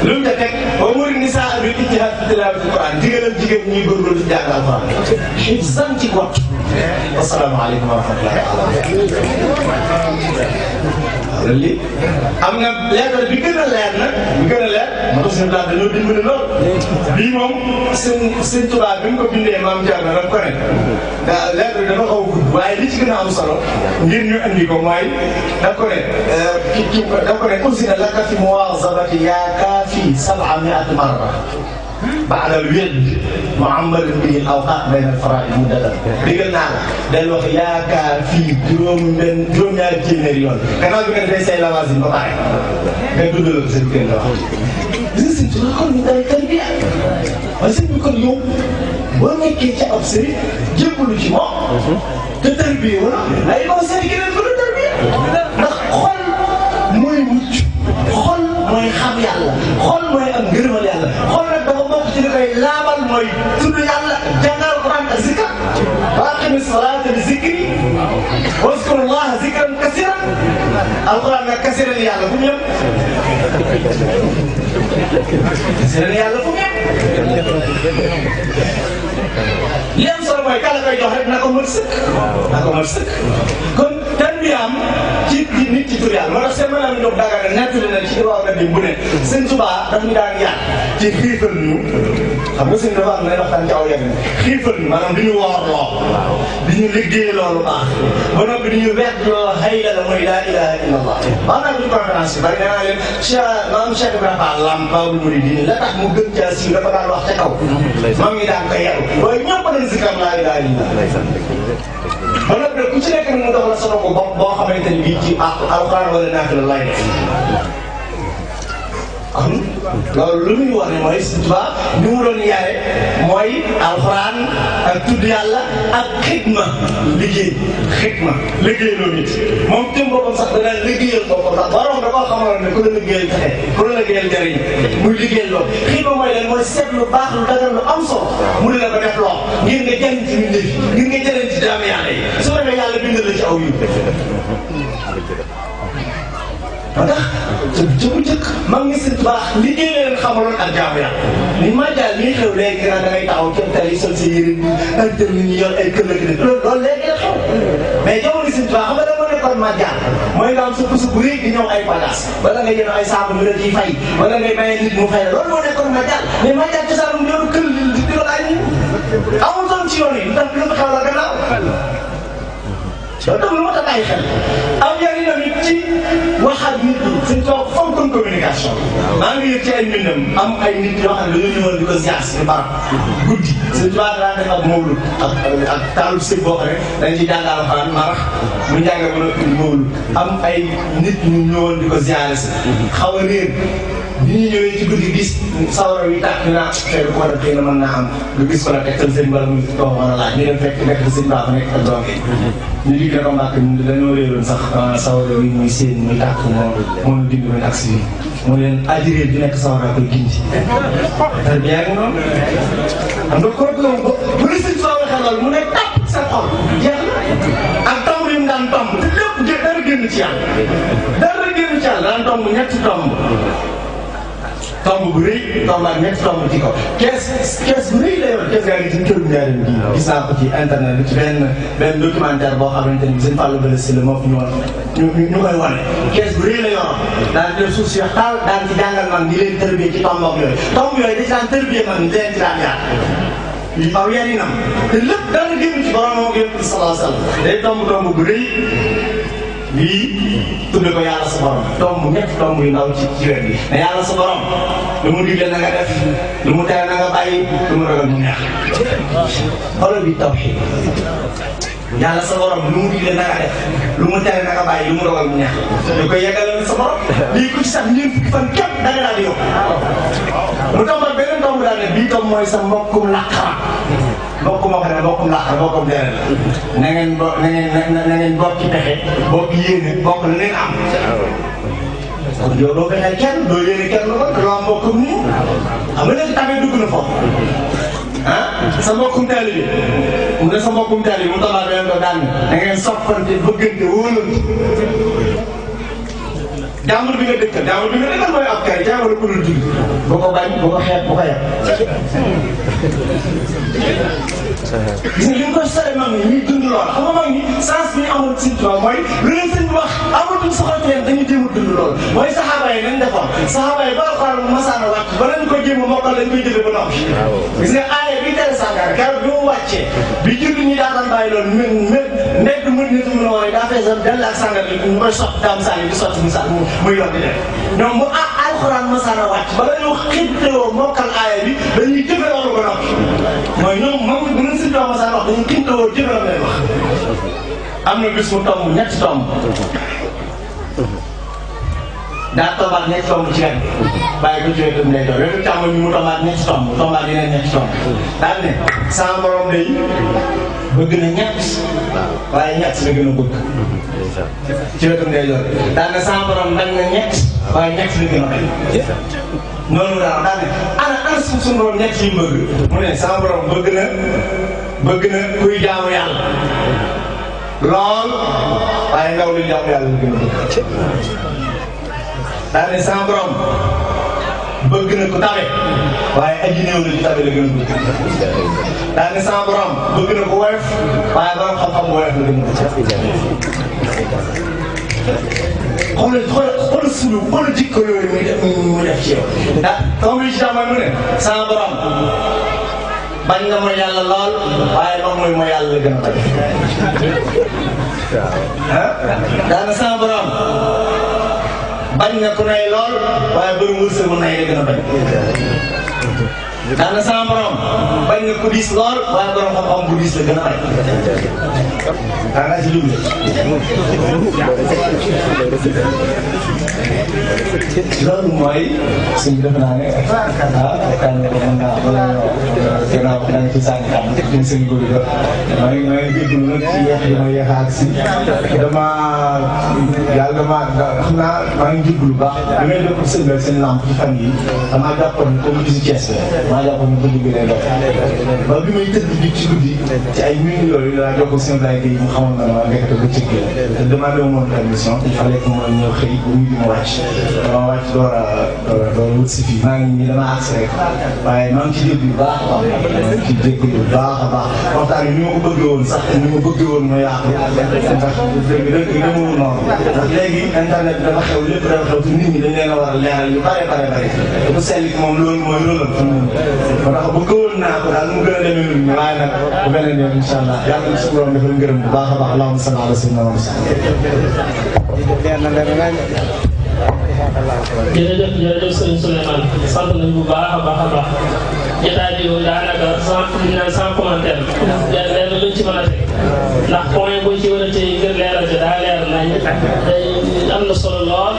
lu mu ca teg wa muri nisaa bil ijtihaad fi tilaawati alxuraan digalal jigéen ñi góorgóorlu ci jàng alxuraan. hifzan ci wat. asalaamaaleykum wa rahmatulah. loolu lii am na leetar bi gën a leer nag bi gën a leer ma ko suñu daal dañoo dimbali lool bii moom sëñ Tuubaa bi mu ko bindee maam Thierno daf ko ne leetar bi dafa xaw a gudd waaye li ci gën a am solo ngir ñu andi ko mooy daf ko ne daf ko ne usina laka fi muwaazabati yaa kaafi 700 marra بعد الورد معمر به الاوقات بين الفرائض مدة digal naa la del wax yaakaar fii juróom-ñaari téeméeri yoon gannaaw bi nga defee say lawaasim ba pare nga dundalal seen kër la wax. gis nga sëñ bi kon ñu day tarbiya waaye sëñ bi kon yow boo nekkee ca ab sëriñ jébbalu ci moom te tarbiya wala ay conseil keneen ko la tarbiya ndax xol mooy mucc xol mooy xam yàlla xol mooy am ngërëmal yàlla xol nag dafa bokk ci li koy laabal mooy tudd yàlla jàng alxuraan ak zikar wa aqimi salaata li zikri waskuru llaha zikran kasiran alxuraan nag kasiran yàlla fu mu yem kasiran yàlla fu mu yem li am solo mooy kala koy jox rek na ko mën sëkk. na ko mën sëkk kon tarbiyaam ci nit ci tur yàlla moo tax seen maanaam ñoom Dagana nettali na ci waaw na bu ne sëñ Tuubaa daf ñu daan yàq ci xiifal ñu xam nga sëñ dafa am na waxtaan ci aw yàgg xiifal ñu maanaam di ñu woor loo di ñu liggéey loolu baax ba noppi di ñu wedd loo hayla la mooy laa ilaha illa allah wax naa ko ci conférence yi bari nee naa leen maam Cheikh Ibrahima Lam Baabul Muridiin la tax mu gën caa siiw dafa daan wax ca kaw maam ngi daan ko yaru waaye ñëpp dañ zikar laa ilaha illa ba noppi ku ci nekk nag mu dox la sono ko bopp boo xamante ni bii ci alxuraan wala naafila lay def loolu lu muy wax ne mooy Sëñ Tuubaa ni mu doon yare mooy alxuraan ak tudd yàlla ak xidma liggéey loolu nit moom jëm boppam sax danaa liggéeyal boppam ndax borom da koo xamaloon ne ku la liggéeyal fexe ku la liggéeyal jariñ muy liggéeyal loolu xidma mooy leen mooy seet lu baax lu dagal lu am solo mu dina ko def loo ngir nga jariñ ci nit ñi ngir nga jariñ ci jaamu yàlla yi su ko defee yàlla bindal la ci aw yu moo tax ca bu njëkk mag ngi Sëñ Tuubaa liggéey leen xamaloon ak jaamu yàlla ni majaal mii xew léegi nag da ngay taxaw ci tali sol sa yére bi ak nit ñi yor ay kër la ki def loolu léegi la xew mais jamono Sëñ Tuubaa xam nga da moo nekkoon majaal mooy nga am sa bés bu rëy di ñëw ay bagages wala nga jënd ay saabu ñu la ciy fay wala ngay maye nit mu fay la loolu moo nekkoon majaal mais majaal ci saa mu yoru kër di ko laaj ñi amul doon ci yoon yi lu tax lu ko xew la gannaaw loolu tam lu ma ta bàyyi xel am njëriñam it ci waxaat nit ñi Sëñ Tuubaa fonkoon communication maa ngi yëg ci ay mbindam am ay nit yoo xam ne dañoo ñëwoon di ko ziar si barab guddi Sëñ Tuubaa daan def ak mawlud ak taalub sëñ boo xam ne dañ ci jàngal Alxuraan marax mu njàng mën a mawlud am ay nit ñu ñëwoon di ko ziar si xaw a réer bi ñu ñëwee ci guddi gis sawara wi tàkk ñu naan xëy na ko war a xëy na mën naa am lu gis ko la tegtal sëñ bala muy toog mën a laaj ñu dem fekk nekk sëñ baa fa nekk ak doom ñu digg ko mbàkk ñu dañoo réeroon sax sawara wi muy seen muy tàkk moom dindi muy agsi bi mu leen ajiré bi nekk sawara koy gindi tar bi yaa ngi noonu xam nga kooku bu ne sëñ soo waxee loolu mu ne tàpp sa xol jeex na ak tomb yi mu daan tomb te lépp dara génn ci yàlla dara génn ci yàlla daan tomb ñetti tomb bu rëy tomb ak ñetti tomb ci kaw kees bu rëy la yor kees gaa ngi ci kër Ndiarène gi gis naa ko ci internet bi ci benn documentaire boo xamante ni sëñ Fallou Bala Sylla moo fi ñu koy wane kees bu rëy la yor daan def suuf si taal daan ci jàngal man di leen tërbiyee ci tomb ak yooyu tomb yooyu dañ daan tërbiyee man di leen ci daan jaar aw yarinam te lépp dara génn ci borom moo yëpp sallallahu alayhi wasallam day tomb bu rëy lii tudde ko yàlla sa borom tomb ñetti tomb yu ndaw ci wet bi mais yàlla sa borom lu mu digle na nga def lu mu tere na nga bàyyi lu mu ragal mu neex xoolal bi tawhid yàlla sa borom lu mu digle na nga def lu mu tere na nga bàyyi lu mu ragal mu neex da koy yeggale sa borom lii ku ci sax ñeent fukki fan képp da nga daal di yóbbu mu tombal beneen tomb daal ne bii tomb mooy sa mbokkum làqara mbokk moo xam ne mbokkum làqara mbokkum deret la na ngeen bokk ci pexe bokk yéene bokk la leen am kon yow doo fexe kenn doo yéene kenn lu ko loo am mbokkum nii xam nga léegi tamit dugg na foofu ah sa mbokkum taalibe bi mu ne sa mbokkum taalibe bi mu tombal beneen doo daan na ngeen soppante bëggante wóolante jàmbur bi nga dëkkal mooy ab kër jàmbur ku dul julli boo ko bañ boo ko xeeb boo ko yeb gis nga li nga koy sore mag ñi ñuy dund lool xam nga mag ñi sens bi ñu amoon Sëñ Tuubaa mooy lu leen sëñ bi wax amatuñ soxla teen dañu jéem a dund lool mooy saxaaba yi nañ defoon saxaaba yi ba alxuraan bu masaana wàcc ba lañ ko jéem a mokkal lañ koy jëlee ba noppi gis nga aaya bi tere sàngara keroog bi mu wàccee bi julli ñi daataan bàyyi loolu ndegg mën nit mën a woon daa feesal dell ak sàngara ñu koy sotti daam sànni di sotti muy yor di def ñoom bu alxuraan masaana wàcc ba la ñu xintewoo mokkal aaya bi dañuy jëfe loolu ba noppi mooy ñoom moom bu leen Sëñ Tuubaa masaana wax dañuy xintewoo jëfe la leen wax am na bis mu tomb ñetti tomb daa tombaat ñetti tomb ci wet bàyyi ko ci wetu ndeyjoor wetu càmmoñ mu tombaat ñetti tombaat yeneen ñetti tomb daal ne sama borom day bëgg na ñett waaye ñett la gën a bëgg ci wetu ndeyjoor daal ne sama borom bañ na ñett waaye ñett la gën a bañ noonu daal ne ana suñu borom ñett yi bëgg mu ne sama borom bëgg na kuy jaamu yàlla lool waaye ndaw li jaamu yàlla la gën a bëgg daal ne sama borom bëgg na ko tabe waaye aji néew la ci tabe la gën a bëgg daa ne sama borom bëgg na ko woyof waaye borom xam-xam woyof la gën a bëgg xoolal sulu xoolal jikko yooyu muy def ci yow ah comme li ci tax mooy mu ne sama borom bañ nga mooy yàlla lool waaye moom mooy yàlla la gën a bañ ah daana sama borom bañ nga ku nay lool waaye bëri wërsëg bu nay la gën a bañ daana sama borom bañ nga ku diis lool waaye borom xam-xam bu diis la gën a bañ daanaka si dugub loolu mooy suñ bi defe naa ne kan mën naa wala gannaaw da nga ci sànni xam ne seen góor yi maa ngi déglu nag ci yéex yi ma yéex a agsi dama yàlla dama xam naa maa ngi déglu baax li may def sëñ bi seen lamp ci fan yi damaa jàppoon comme bisu Thiès la maa jàppoon bu liggéey lay dox ba bi may tëdd bi ci guddi ci ay minutes yooyu laa jox ko seen blaye yi mu xamoon na ma nekk ba ci kii te demandé wu ma permission il fallait que ma ñëw xëy bu ñu ma wàcc dama wàcc door a wut si fii maa ngi nii dama agsi rek waaye maa ngi ci déglu bu baax a baax maa ngi ci déglu bu baax a baax waxtaan bi ni ma ko bëggee woon sax ni ma bëggee woon ma yaatu ndax dëgg demewul noonu ndax léegi internet bi dafa xew lépp dafa xew te nit ñi dañ leen a war a leeral yu bare bare bare dafa sell moom loolu mooy rôlam fi mu moo tax bëgg woon naa ko daal mu gën a demee nii waaye nag bu beneen yoon incha allah yàlla na suñu borom defal ngërëm bu baax a baax allahumma salli ala sayyidina Muhammad jërëjëf sëriñ Souleymane sant nañu bu baax a baax jotaay bi moom daanaka sans commentaire lenn luñ ci mën a teg ndax point buñ ci war a téye ngir leeral ci daa leer nañ day am na solo lool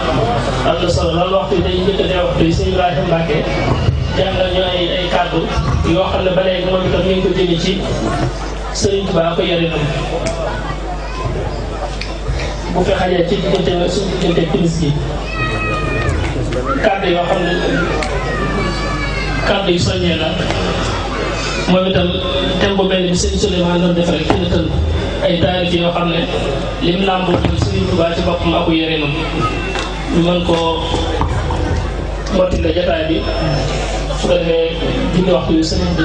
waxtu bi day njëkkatee waxtu yi sëñ Ibrahima Mbacke jàngal ñu ay kàddu yoo xam ne ba léegi moom itam ñu ngi ko jëlee ci Sëriñ Tuubaa ko yarinam bu fi xajee ci diggante suñu diggante timis gi kàddu yoo xam ne kàddu yu soññee la moom itam thème bu mel ni Sëriñ Souleymane doon def rek ci la tënk ay taarif yoo xam ne lim làmboo mooy Sëriñ Tuubaa ci boppam ak yarinam ñu mën koo mottali la jotaay bi su ko defee julli waxtu yu sëriñ bi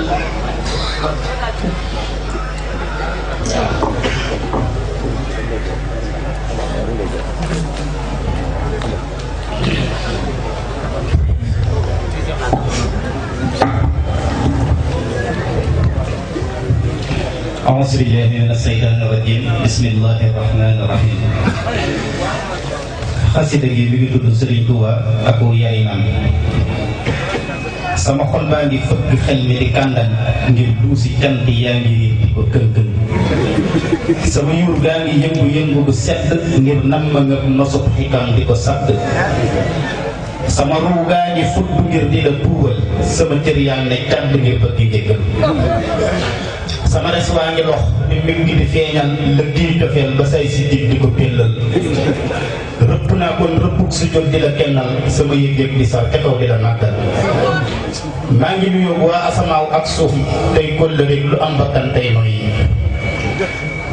أعوذ بالله من الشيطان الرجيم بسم الله الرحمن الرحيم xasida gi mi ngi tudd Sëriñ Tuuba ak yarinam sama xol baa ngi fëgg xel mi di kàndan ngir duusi cant yaa ngi riir di ko kën-kën sama yuur gaa ngi yëngu-yëngu bu sedd ngir nam ma ngëp nosub xikam di ko sàdd sama ruu gaa ngi fudd ngir di la tuubal sama cër yaa ngi ne kàdd ngir bëgg njëggal sama des waa ngi lox di mi ngi di feeñal la kii cofeel ba say si dig di ko péllal rëpp naa kon rëppug su jot di la kennal sama yëg-yëg di sar te kaw di la màggal maa ngi nuyu waa asamaaw ak suuf tey kolle rek lu am bakkan tey noyyi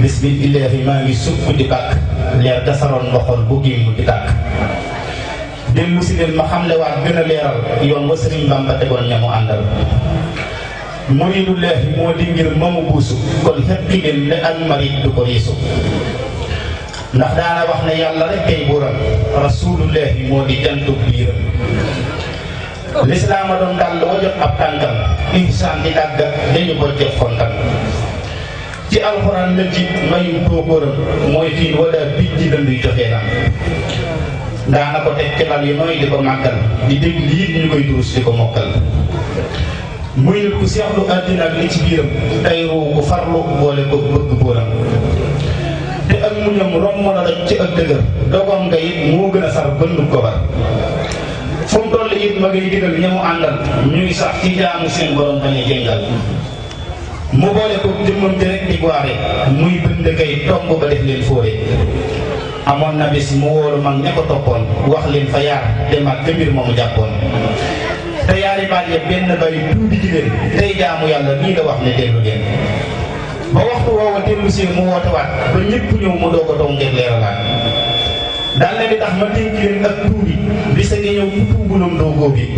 bismillaahi maa ngi sukk di bàkk leer dasaroon mboxol bu gémmu di tàkk dellu si leen ma xamle waat gën a leeral yoon wa Sëriñ Bamba tegoon ña mu àndal muridullaahi moo di ngir ma mu buusu kon xeqi leen ne ak marit du ko riisu ndax daana wax ne yàlla rek kay buuram rasulullahi moo di jantub biiram lislaama doon dal wa jot ab tànkam insaan di dàgga dañu bojje xontam ci alxuraan la ci mayum tóokóoram mooy fiin wala bij ji danduy joxee nam daana ko teg ci lal yu nooy di ko màggal di dégg lii ñu koy durus di ko mokkal muy nit ku seexlu àddina ak li ci biiram tey ruu ku farlu boole ko bëgg bóoram te ak muñam romb na rek ci ak dëgër dogom nga it moo gën a sar bëndu ko bar fu mu toll it ma ngay digal ña mu àndal ñuy sax ci jaamu seen borom bañ a jëngal mu boole ko jëmmam te rek di waare muy bind kay tomb ba def leen fóore amoon na bis mu wóolu mag ña ko toppoon wax leen fa yaar dem ak mbir moomu jàppoon te yaari baat ya benn bay tuuti jigéen tey jaamu yàlla nii la wax ne dellu leen ba waxtu woowa dellu si mu woote waat ba ñëpp ñëw mu doog a toog ngir leeralaat daal ne di tax ma dénk leen ak tuuti bi sëñ ngi ñëw ku tuubulum doo góobi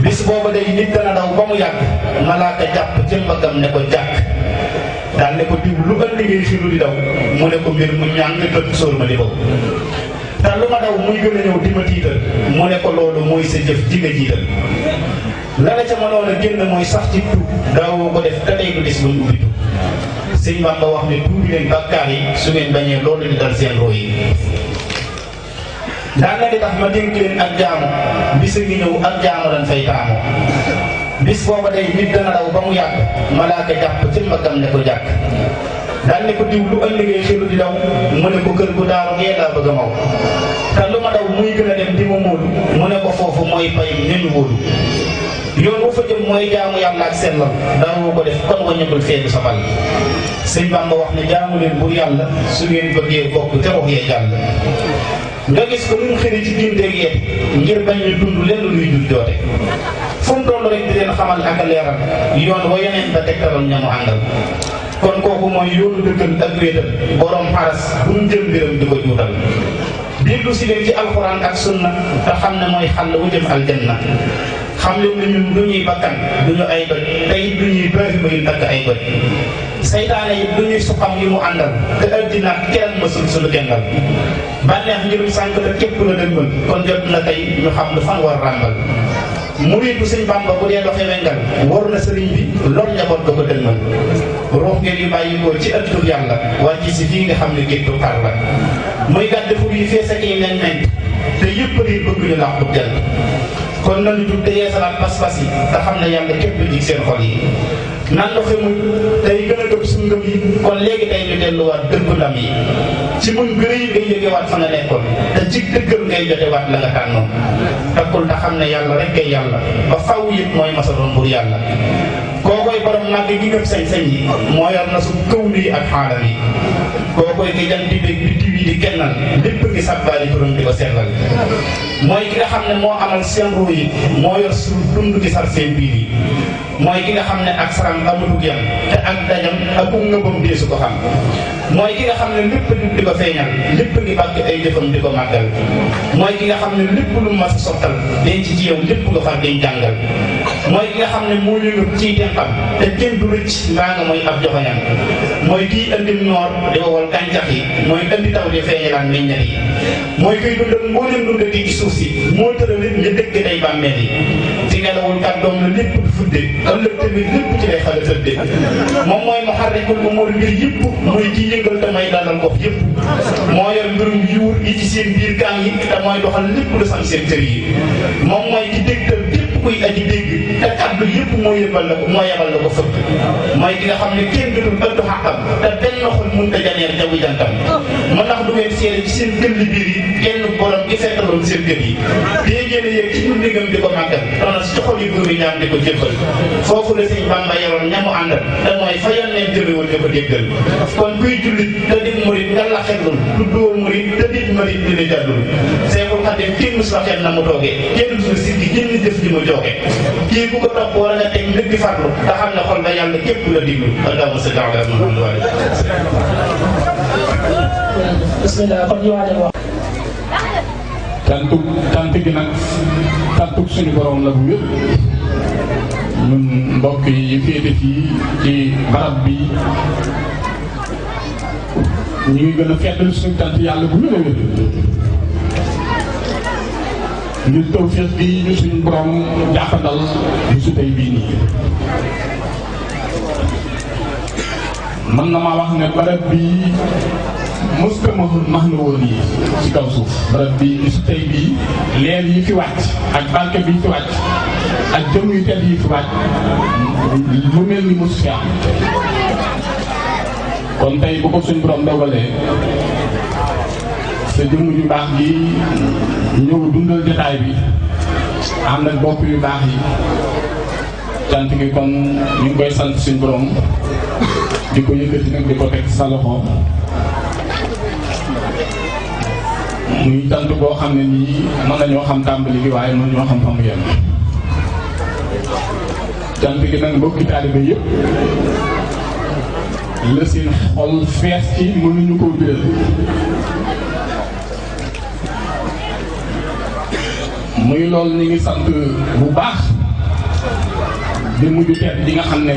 bis booba day nit dana daw ba mu yàgg malaaka jàpp ci mbaggam ne ko jàkk daal ne ko diw lu andi ngay fi lu di daw mu ne ko mbir mu ñàng tëdd sóor ma di daw te lu ma daw muy gën a ñëw di ma tiital mu ne ko loolu mooy sa jëf ji nga jiital la nga ca mënoon a génn mooy sax ci tuub daawoo ko def te tey du dis ba mu ubbi sëñ Bamba wax ne tuubi leen bàkkaar yi su ngeen bañee loolu di dal seen roo yi daan na di tax ma dénk leen ak jaamu bis a ngi ñëw ak jaamu lañ fay taamu bis booba day nit dana daw ba mu yàgg malaaka jàpp ci mbaggam ne ko jàkk daan ne ko diw lu ëllëgee xelu di daw mu ne ko kër gu daaru ngee laa bëgg a maw te lu ma daw muy gën a dem di ma móolu mu ne ko foofu mooy pay ñenu wóolu yoon wu fa jëm mooy jaamu yàlla ak sellal daawoo ko def kon waññagul feedu sa bal sëñ Bamba wax ne jaamu leen bur yàlla su ngeen bëggee bokk te wax yee jàll nga gis ko nun xëri ci dindeeg yeet ngir bañ ñu dund lenn luy jul joote fu mu toll rek di leen xamal ak a leeral yoon wa yeneen ba tegtaloon ñamu àndal kon kooku mooy yoonu dëggal ak wéetal borom xaras bu mu jël mbiram di ko juutal dellu si leen ci alxuraan ak sunna te xam ne mooy xàll wu jëm aljanna xam leen ne ñun du ñuy bakkan du ñu ay doj te it du ñuy baaxima yu takk ay doj saytaane it du ñuy suqam yi mu àndal te addina kenn mësul suñu kengal bànneex ngirum sànq te képp la dëgmal kon jot na tey ñu xam lu fan war ràmbal muriitu sëñ Bamba bu dee doxee wengal war na sëriñ bi loolu njaboot ga ko dëgmal ruux ngeen yu bàyyi ko ci ëttub yàlla wàcc si fii nga xam ne géttu xar la muy gàdd fur yi fees ak yi nen te yëpp di bëgg ñu làqu jant kon nañu jug te yeesalaat pas-pas yi te xam ne yàlla képp jig seen xol yi nan doxe muñ tey gën a gëm suñu ngëm yi kon léegi tey ñu delluwaat dëggu ndam yi ci muñ gën yi ngay yëgewaat fa nga nekkoon te jig dëggal ngay jotewaat la nga tànnoon takkul te xam ne yàlla rek kay yàlla ba faw yëpp mooy masa doon bur yàlla kookoy borom màgg gi ngëp sañ-sañ yi moo yor na su këw lii ak xaalam yi kookoy ki jant bi di tiwi di kennal lépp ngi sàbbaali turam di ko sellal mooy ki nga xam ne moo amal seen ruu yi moo yor su dund gi sar seen biir yi mooy ki nga xam ne ak saram amatug yam te ak dajam ak ngëbam deesu ko xam mooy ki nga xam ne lépp di ko feeñal lépp ngi bàkk ay jëfam di ko màggal mooy ki nga xam ne lépp lu mas a sottal denc ci yow lépp nga far dañ jàngal mooy ki nga xam ne moo yëngu ciy tenxam te kenn du rëcc mbaa nga mooy ab joxoñam mooy kii andi noor di wowal gàncax yi mooy andi taw di feeñalaan meññal yi mooy koy dundal mbooleem dundati ci suuf si moo tëral it ñu dëkk day bàmmeel yi ci ngelawul kàddoom la lépp du fudde ëllëg tamit lépp ci lay xala tëdde moom mooy mu xarrikul umur mbir yëpp mooy kii yëngal te may dalal gox yëpp moo yor mbirum yuur yi ci seen biir kaan yi te mooy doxal lépp lu sam seen kër yi moom mooy ki dégtal képp kuy aji dégg te kàddu yëpp moo yebal la ko moo yebal la ko fëkk mooy ki nga xam ne kenn gëtul ëttu xàqam te benn xol mënut a janeer jaww jantam ma ndax du ngeen seere ci seen këll biir yi kenn borom gi fekkaloon seen kër yi dée ngeen a yëg ci ñu ndigam di ko màggal tona ci xol yi góor yi ñaam di ko jébbal foofu la sëñ Bamba yoroon ñamu àndal te mooy fa yonneen jëmewoon di ko déggal kon kuy jullit te dit murit nga la xellul tuddoo murit te dit murit di la jàllul Seexul Xadiim kenn mus la xel na mu toogee kenn mus la siggi génn jëf ji mu jooge kii bu ko topp wala nga teg ndëgg farlu te xam ne xol ba yàlla képp la diglu allahumma salli ala Muhammad wa alihi bismillah kon ñu waajal wax tant gi nag tantuk suñu borom la bu wér ñun mbokk yi féete fii ci barab bi ñu ngi gën a feddal suñu tant yàlla bu wér a wér ngir tawfeex bi ñu suñu borom jàppandal ñu su tey bii nii mën na maa wax ne barab bi mësta max na woon yi ci kaw suuf barab bi su tey bii leer yi fi wàcc ak barke bi fi wàcc ak jëm yu tedd yi fi wàcc lu mel ni mos fi am kon tey bu ko suñ borom dogalee sa jëmm yu baax gi ñëw dundal jotaay bi ànd ak bopp yu baax yi cant gi kon ñu ngi koy sant suñ borom di ko yëkkati nag di ko teg sa loxo muy tant boo xam ne nii mën nañoo xam tàmbali gi waaye mën ñoo xam fa mu yem cant gi nag mbokki taalibe yëpp la seen xol fees ci mënuñu koo biral muy loolu ñu ngi sant bu baax di mujj tedd di nga xam ne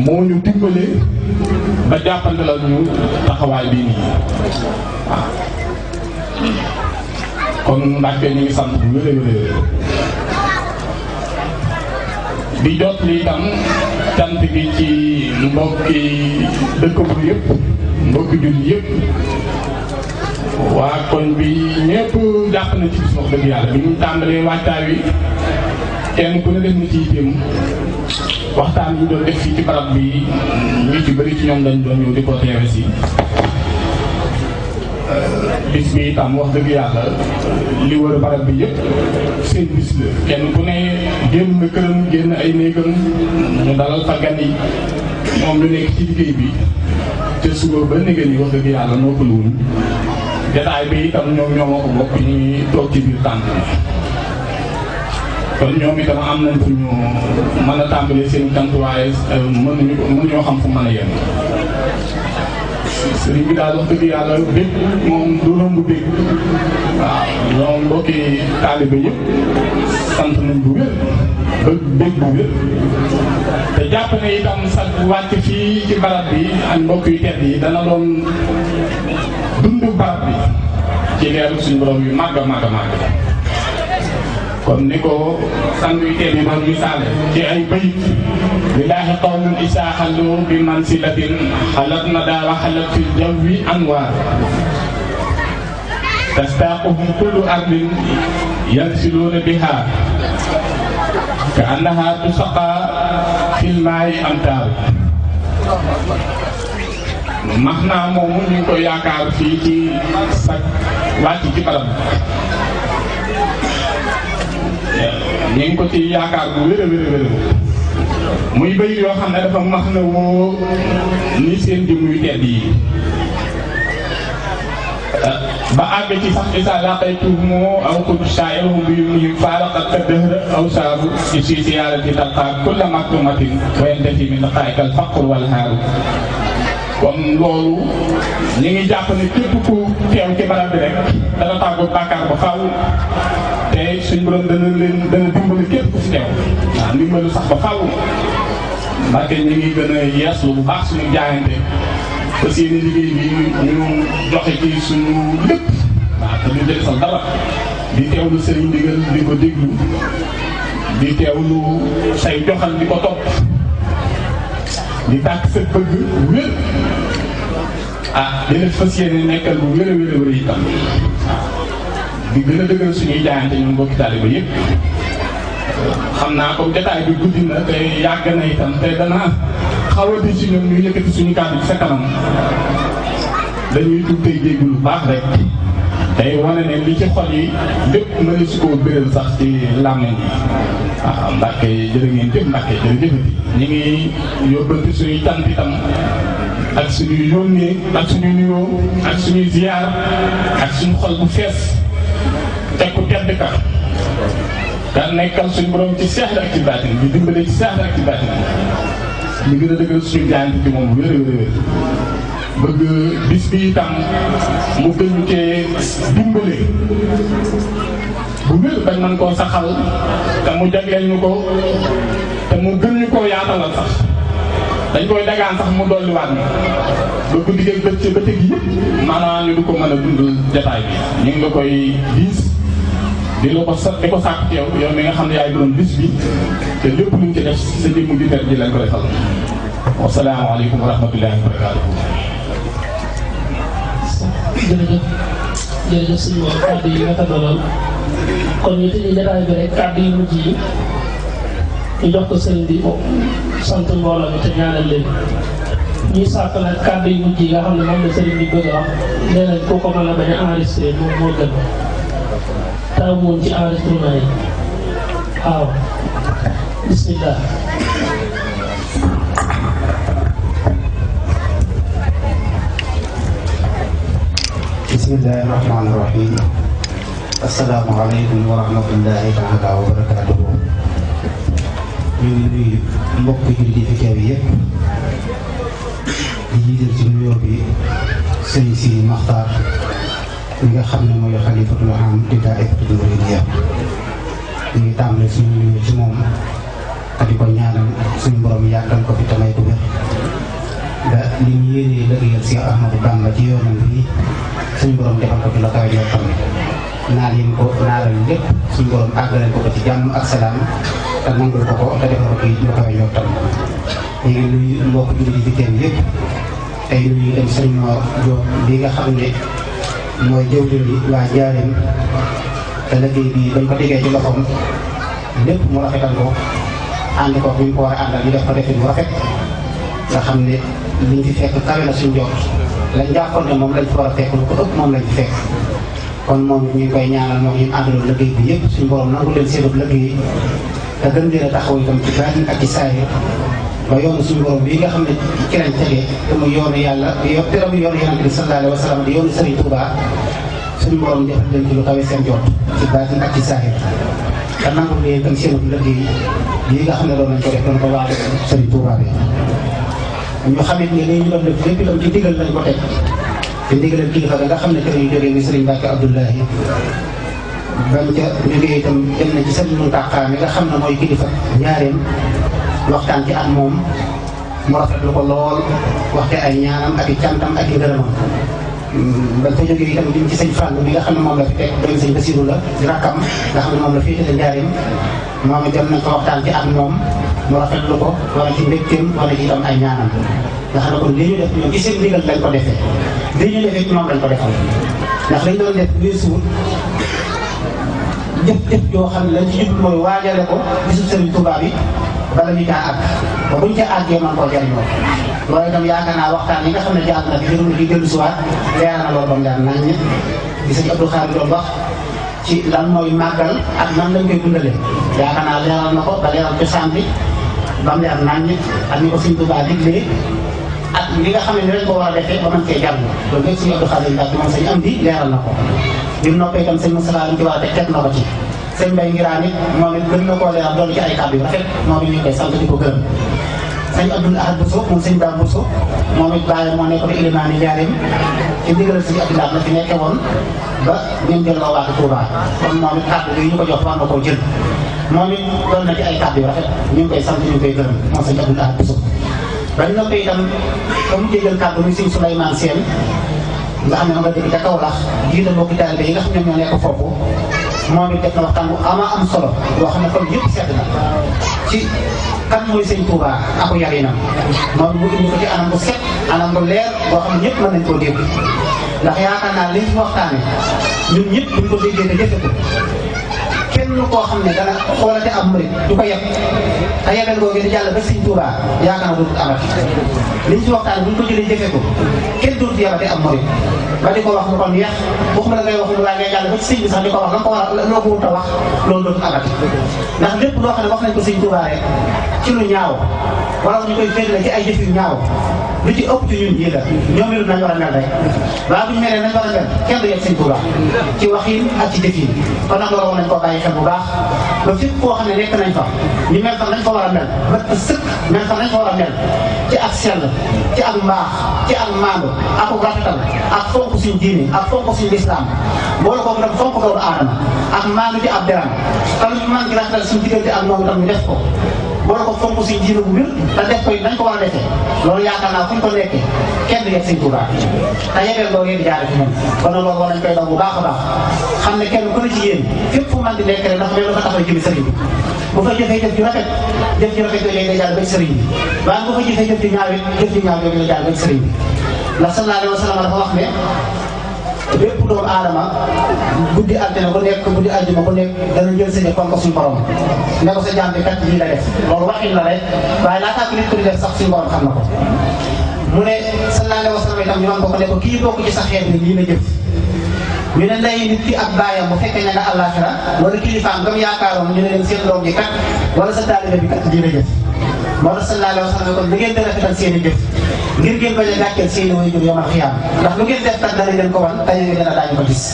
moo ñu dimbale ba jàppandalal ñu taxawaay bii nii waaw kon Mbàkke ñu ngi sant bu wér di jot li itam cant gi ci mbokki dëkk bu yëpp mbokki julli yëpp waa koñ bi ñëpp jàpp na ci bis wax dëgg yàlla bi ñu tàmbalee waajtaay wi kenn ku ne def na ci itam waxtaan yi doon def fii ci barab bi ñu ci bëri ci ñoom dañ doon ñëw di ko teewe si bis bi itam wax dëgg yàlla li wër barab bi yëpp seen bis la kenn ku ne génn na këram génn ay néegam ñu dalal fa gan yi moom lu nekk ci liggéey bi te suba ba néega yi wax dëgg yàlla noppaluwuñ jataay bi itam ñoom ñoo ko bokk ñu toog ci biir tànk kon ñoom itam am nañ fu ñu mën a tàmbalee seen cant waaye mënuñoo xam fu mën a yem sëriñ bi daal wax dëgg yàlla bég moom du romb bég waaw ñoom mbokki taalibe yëpp sant nañ bu wér ba bég bu wér te jàpp ne itam sax wàcc fii ci barab bi ak mbokk yu tedd yi dana doon dundu barab bi ci leeru suñu borom yu màgg a màgg a màgg kon ni ko sang yu tedd yi doon misaale ci ay bayit lillaahi qawmun isaa xallu bi mansilatin xalat na daa wa xalat fi jawwi anwaar tastaaquhum kullu ardin yansiluuna biha ka annaha tusaqa fil maayi amtaar max naa moomu ñu ngi koy yaakaar fii ci sa wàcc ci barab ñu ngi ko ci yaakaar bu wér a wér a wér muy bayit yoo xam ne dafa max na woo ni seen jëm yu tedd yi ba àgg ci sax isa laqaytuhum aw kuntu shaa'iruhum bi yumnihim faaraqat ad-dahra aw saabu si siyaarati talqaa kulla maktumatin wa yantafi min liqaa'ika al-faqru wal haaru kon loolu ñu ngi jàpp ne képp ku teew ci barab bi rek dana tàggu bàkkaar ba faaw te suñ borom dana dimbali képp ku fi teew waaw ndimbalu sax ba faaw Mbàkke ñu ngi gën a yeeslu bu baax suñu jaayante te seeni liggéey bi ñu joxe ci suñu lépp waaw te ñu desal dara di teewlu sëriñ ndigal di ko déglu di teewlu say joxal di ko topp di tàkk sa bëgg wér dina fas yéene nekkal bu wér a wér a wér itam di gën a dëggal suñuy jaayante ñun mbokki taaliba yëpp xam naa comme détail bi guddi na te yàgg na itam te dana xaw a di ci ñoom ñu yëkkati suñu kàddu ci sa kanam dañuy tudd tey déglu lu baax rek tey wane ne li ci xol yi lépp mën na si koo bérél sax ci làmmiñ yi waaw Mbàkke jërë ngeen jëf Mbàkke jërëjëfati ñu ngi yóbbante suñuy cant itam ak suñuy yónnee ak suñuy nuyoo ak suñuy ziyaar ak suñu xol bu fees teg ku tedd ka ka nekkal suñu borom ci seex ak ci baatin bi dimbale ci seex ak ci baatin ñu gën a dëggal suñu jaayante ci moom bu wér a wér a wér bëgg bis bi itam mu gën ñu cee dimbale bu wér bañ mën koo saxal te mu jagleel ñu ko te mu gën ñu koo yaatalal sax dañ koy dagaan sax mu dolliwaat ni ba guddi gi bëccëg yëpp maanaam ñu du ko mën a dundal jataay bi ñu ngi la koy diis di la ko di ko sàkk ci yow mi nga xam ne yaay doon bis bi te lépp luñ ci def sa jëmm ju tedd ji lañ ko defal wasalaamaaleykum wa rahmatullahi wa barakaatuhu. jërëjëf suñu moom kàddu yi nga tànnaloon kon ñu tëjee jataay bi rek kàddu yu mujj yi ñu jox ko sëriñ bi sant mbooloo mi te ñaanal leen ñuy sàkk nag kàddu yu mujj yi nga xam ne moom la sëriñ bi bëgg a wax nee nañ ku ko mën a bañ a enregistré moom moo gën taw moom ci enregistrement yi waaw bismillah. bismillahi rahmaani rahim asalaamaaleykum wa rahmatullahi taala wa barakaatuhu. ñu ngi nuyu mbokk jullit yi fi teew yëpp di jiital ci nuyoo bi sëriñ si Maxtaar li nga xam ne mooy xalifatul aam di daa'ifatul muridiyya ñu ngi tàmbale suñu nuyoo ci moom te di ko ñaanal suñu borom yàggal ko fi tamay ko wér ba li ñu yéenee liggéeyal si Ahmadou Bamba ci yoonam bi suñu borom defal ko ci la kawe yoo xam ne naal yi ko naalal lépp suñu borom àggaleel ko ci jàmm ak salaam te nangul ko te defal ko ci la kawe yoo xam ne ñu ngi nuyu mbokk jullit yi fi teew yëpp tey nuyu dem sëñ Mor Diop bi nga xam ne mooy jëwriñ bi waa Njaaréem te liggéey bi bañ ko tegee ci loxoom lépp mu rafetal ko ànd ko bi ñu ko war a àndal ñu def ko defin mu rafet nga xam ne liñ fi fekk kawe na suñ jot lañ jàppoon ne moom lañ fi war a fekk lu ko ëpp moom lañ fi fekk kon moom ñu ngi koy ñaanal moom ñu àndaloon liggéey bi yëpp suñu borom nangu leen seenub liggéey te gën leen a taxaw itam ci baatin ak ci saahir ba yoonu suñu borom bii nga xam ne ci lañ tegee te mu yoonu yàlla te mu yoonu yonent bi sallallahu alayhi wa sallam di yoonu Serigne Touba suñu borom defal leen ci lu kawe seen jot ci baatin ak ci saahir te nangu leen itam seenub liggéey bii nga xam ne doon nañ ko def doon ko wax Serigne Touba bi ñu xamit ne li ñu doon def lépp itam ci ndigal lañ ko teg te ndigalal kilifa ga nga xam ne kër yu jógee ni Serigne Mbacke Abdoulahi bañ ca jógee itam dem na ci Serigne Mountakha mi nga xam ne mooy kilifa Njaaréem waxtaan ci ak moom mu rafetlu ko lool waxte ay ñaanam ak i cantam ak i ngërëmam bañ fa jógee itam diñ ci sëñ Fall mi nga xam ne moom la fi teg doon sëñ Basiru la di rakkam nga xam ne moom la féetale Njaaréem moom dem nañ ko waxtaan ci ak moom mu rafetlu ko wala ci mbégteem wala ci itam ay ñaanam nga xam ne kon li ñu def ñoom ci seen ndigal lañ ko defee li ñu defee ci moom lañ ko defal ndax lañ doon def weesuwul jëf yoo xam ne lañ ci jublu mooy waajale ko bisu Sëriñ Tuubaa bi bala ñu caa àgg ba buñ ca àggee man koo jariñoo loolu itam yaakaar naa waxtaan yi nga xam ne jaar na fi jërëm na di dellu si waat leer na loolu ba mu leer nañ ñi di sëñ Abdou Khadre doon wax ci lan mooy màggal ak nan lañ koy dundalee yaakaar naa leeral na ko ba leeral cosaan bi ba mu leer nañ ñi ak ni ko Sëriñ Tuubaa diglee ak li nga xam ne ni lañ ko war a defee ba mën cee jàll loolu lépp sëñ Abdou Khadre Mbacke moom sëñ am di leeral na ko bi mu noppee itam sëñ Moussa liñ ci war a teg teg na ko ci sëñ Mbaye Ngiraan it moom it gën na koo leeral doolu ci ay kàddu yu rafet moom it ñu koy sant di ko gërëm sëñ Abdoul Ahad Bousso moom sëñ Dame Bousso moom it bàyyi moo nekk di ilimaani Njaaréem ci ndigalal sëñ Abdoulaye la fi nekke woon ba ñun jël loo waatu Touba kon moom it kàddu yi ñu ko jox war na koo jël moom it doon na ci ay kàddu yu rafet ñu ngi koy sant ñu ngi koy gërëm moom sëñ Abdoul Ahad Bousso bañ noppee itam comme jël kàddu muy sëñ Souleymane Sène nga xam ne ma nga dégg ca Kaolack jiite mbokki taalibe yi nga xam ne ñoo nekk foofu moom it def na waxtaan bu ama am solo boo xam ne kon yëpp sedd na ci kan mooy sëñ Touba aku yarinam moom mu indi ko ci anam bu set anam bu leer boo xam ne ñëpp mën nañ koo dégg ndax yaakaar naa liñ fi waxtaane ñun ñëpp buñ ko déggee te jëfe ko kenn koo xam ne dana xoolate am murit du ko yeb te yebel googu di jàll ba sëñ Touba yaakaar naa dootul amati liñ ci waxtaan buñ ko jëlee jëfe ko kenn dootul yebate am murit ba di ko wax mu ko neex waxuma la ngay wax mu laa ngay jàll ba ci sëñ bi sax di ko wax la ko war a loo ko wut a wax loolu dootul amati ndax lépp loo xam ne wax nañ ko sëñ Touba rek ci lu ñaaw wala ñu koy féetale ci ay jëf yu ñaaw lu ci ëpp ci ñun ñii la ñoom it nañ war a mel rek waaye bu ñu melee nañ war a mel kenn du yegg sëñ Touba ci waxin ak ci jëfin kon nag loolu nañ ko bàyyi xel bu baax ba fépp koo xam ne nekk nañ fa ñu mel fa nañ fa war a mel ba sëkk mel fa nañ fa war a mel ci ak sell ci ak mbaax ci ak maandu ak rafetal ak fonk suñu diine ak fonk suñu lislaam boole ko nag fonk doomu aadama ak maandu ci ab deram te lu ñu mën ci rafetal suñu diggante ak moom itam ñu def ko boole ko fonk suñu diine bu wér te def ko nañ ko war a defee loolu yaakaar naa fu ñu ko nekkee kenn du yegg sëñ Touba te yebeel boo ngeen di jaare ci moom kon nag loolu war nañ koy daw bu baax a baax xam ne kenn ku ne ci yéen fépp fu man di nekk rek dafa mel dafa taxaw jëmi sëriñ bi bu fa jëfee jëf ju rafet yooyu ngay jàll ba ci sëriñ bi waaye bu fa jëfee jëf ju ñaaw it jëf ju ñaaw yooyu ngay jàll ba ci sëriñ bi ndax sallallahu alayhi wa sallam dafa wax ne bépp doomu aadama guddi altine bu nekk guddi aljuma bu nekk dana jël sañe kon ko suñu borom ne ko sa jaam bi kat lii la def loolu waxin la rek waaye laataa ko nit ko di def sax suñu borom xam na ko mu ne sallallahu alayhi wa sallam itam ñu am ko ne ko kii bokk ci sa xeet ni lii la jëf ñu ne ndey nit ki ak baayam bu fekkee ne nga àllaaxira wala kilifaam ngam yaakaaroon ñu ne leen seen doom ji kat wala sa taalibe bi kat lii la jëf moo tax sallallahu alayhi wa sallam kon lu ngeen di rafetal seen i jëf ngir ngeen bañ a gàcceel seen i waajur yomal xiyaam ndax lu ngeen def kat danañ leen ko wan te ñu gën a daañu ko gis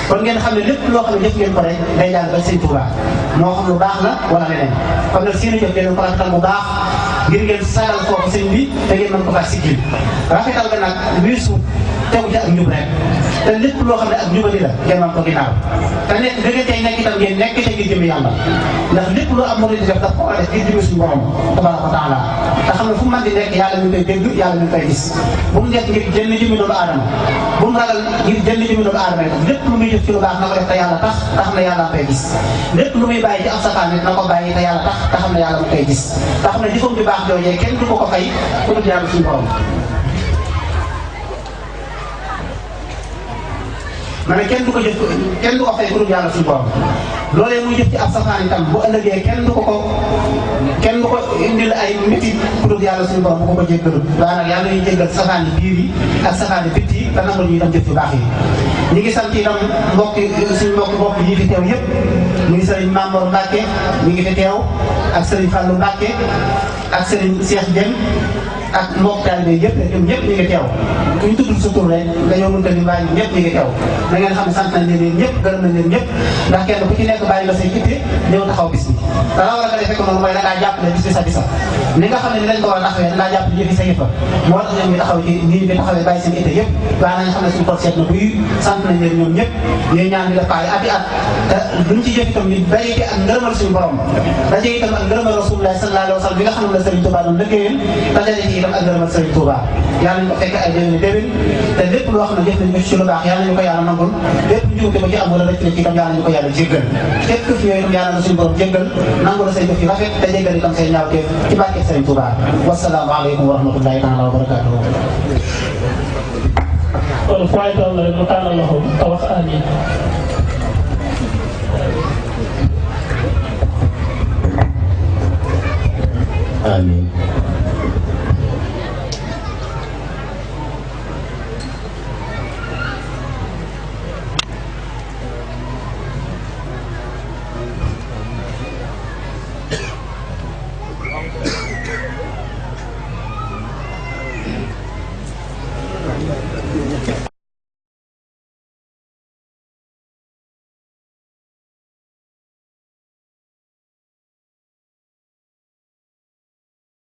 kon ngeen xam ne lépp loo xam ne jëf ngeen ko rek day jàng ba sëñ Touba moo xam lu baax la wala leneen kon nag seen i jëf ngeen ko rafetal bu baax ngir ngeen sagal foofu sëñ bi te ngeen mën ko faa siggil rafetal ga nag weesu tegu ci ak njub rek te lépp loo xam ne ak njubadi la ngeen man ko ginnaaw te nekk da ngeen tey nekk itam ngeen nekk te ngir jëmi yàlla ndax lépp loo am murid di def daf ko war a def ngir jëmi suñu borom tabaraka wa taala te xam ne fu mu mën di nekk yàlla mi ngi koy dégg yàlla mi ngi koy gis bu mu nekk ngir jënd jëmi doomu aadama bu mu ragal ngir jënd jëmi doomu aadama itam lépp lu muy def ci lu baax na ko def te yàlla tax te xam ne yàlla mu koy gis lépp lu muy bàyyi ci ab safaan nit na ko bàyyi te yàlla tax te xam ne yàlla mu koy gis te xam ne jëfam ju baax joojee kenn du ko fay ku dul yàlla suñu borom ma ne kenn du ko fay ku dul yàlla suñu borom loolee muy jëf ci ab safaan itam bu ëllëgee kenn du ko indil ay métit ku dul yàlla suñu borom bu ko jéggalu waaye nag yàlla ñuy jéggal safaan yi biir yi ak safaan yi bitti yi te nangul ñu itam jëf yu baax yi ñi ngi sant itam suñu mbokki bopp yi fi teew yëpp ñu ngi sëriñ Mamour Mbacke ñu ngi fi teew ak sëriñ Fallou Mbacke ak sëriñ Cheikh Dieng ak mbokk taalibe yëpp ñoom ñëpp ñu ngi teew ku ñu tudd sa tur rek nga yombul tamit waaye ñun ñëpp ñu ngi teew da ngeen xam ne sant nañ leen ñëpp gërëm nañ leen ñëpp ndax kenn ku ci nekk bàyyi nga say itte ñëw taxaw bis bi te la war a fekk moom mooy da ngaa jàppale bis bi sa bisa ni nga xam ne ni lañ ko war a taxawee da ngaa jàpp jëfi sa yëfa moo tax ñoom ñu taxaw ci nii bi taxawee bàyyi seen itte yëpp waaye nañ xam ne suñu xol seet na buy sant nañ leen ñoom ñëpp ñuy ñaan ñu def paay ati at te luñ ci jëf itam ñu daje ci ak ngërëmal suñu borom daje itam ak ngërëmal Rasulullah sallallahu alayhi wa sallam bi nga xam ne la Sëriñ Tuubaa doon liggéeyal te daje ci itam ak ngërëmal Sëriñ Tuubaa yàlla ñu ko fekk ay déwéni déwén te lépp loo xam ne jëf nañ ko ci lu baax yàlla ñu ko yàlla nangul lépp njuumte ba ci am wala rëcc ci itam yàlla ñu ko yàlla jéggal képp këf yooyu itam yàlla na suñu borom jéggal nangu la say jëf yu rafet te jéggal itam say ñaawteef ci barke Sëriñ Tuubaa wasalaamu aleykum wa rahmatullahi taala wa barakatuhu kon fu waay toll rek mu tàllal loxo te wax amiin amiin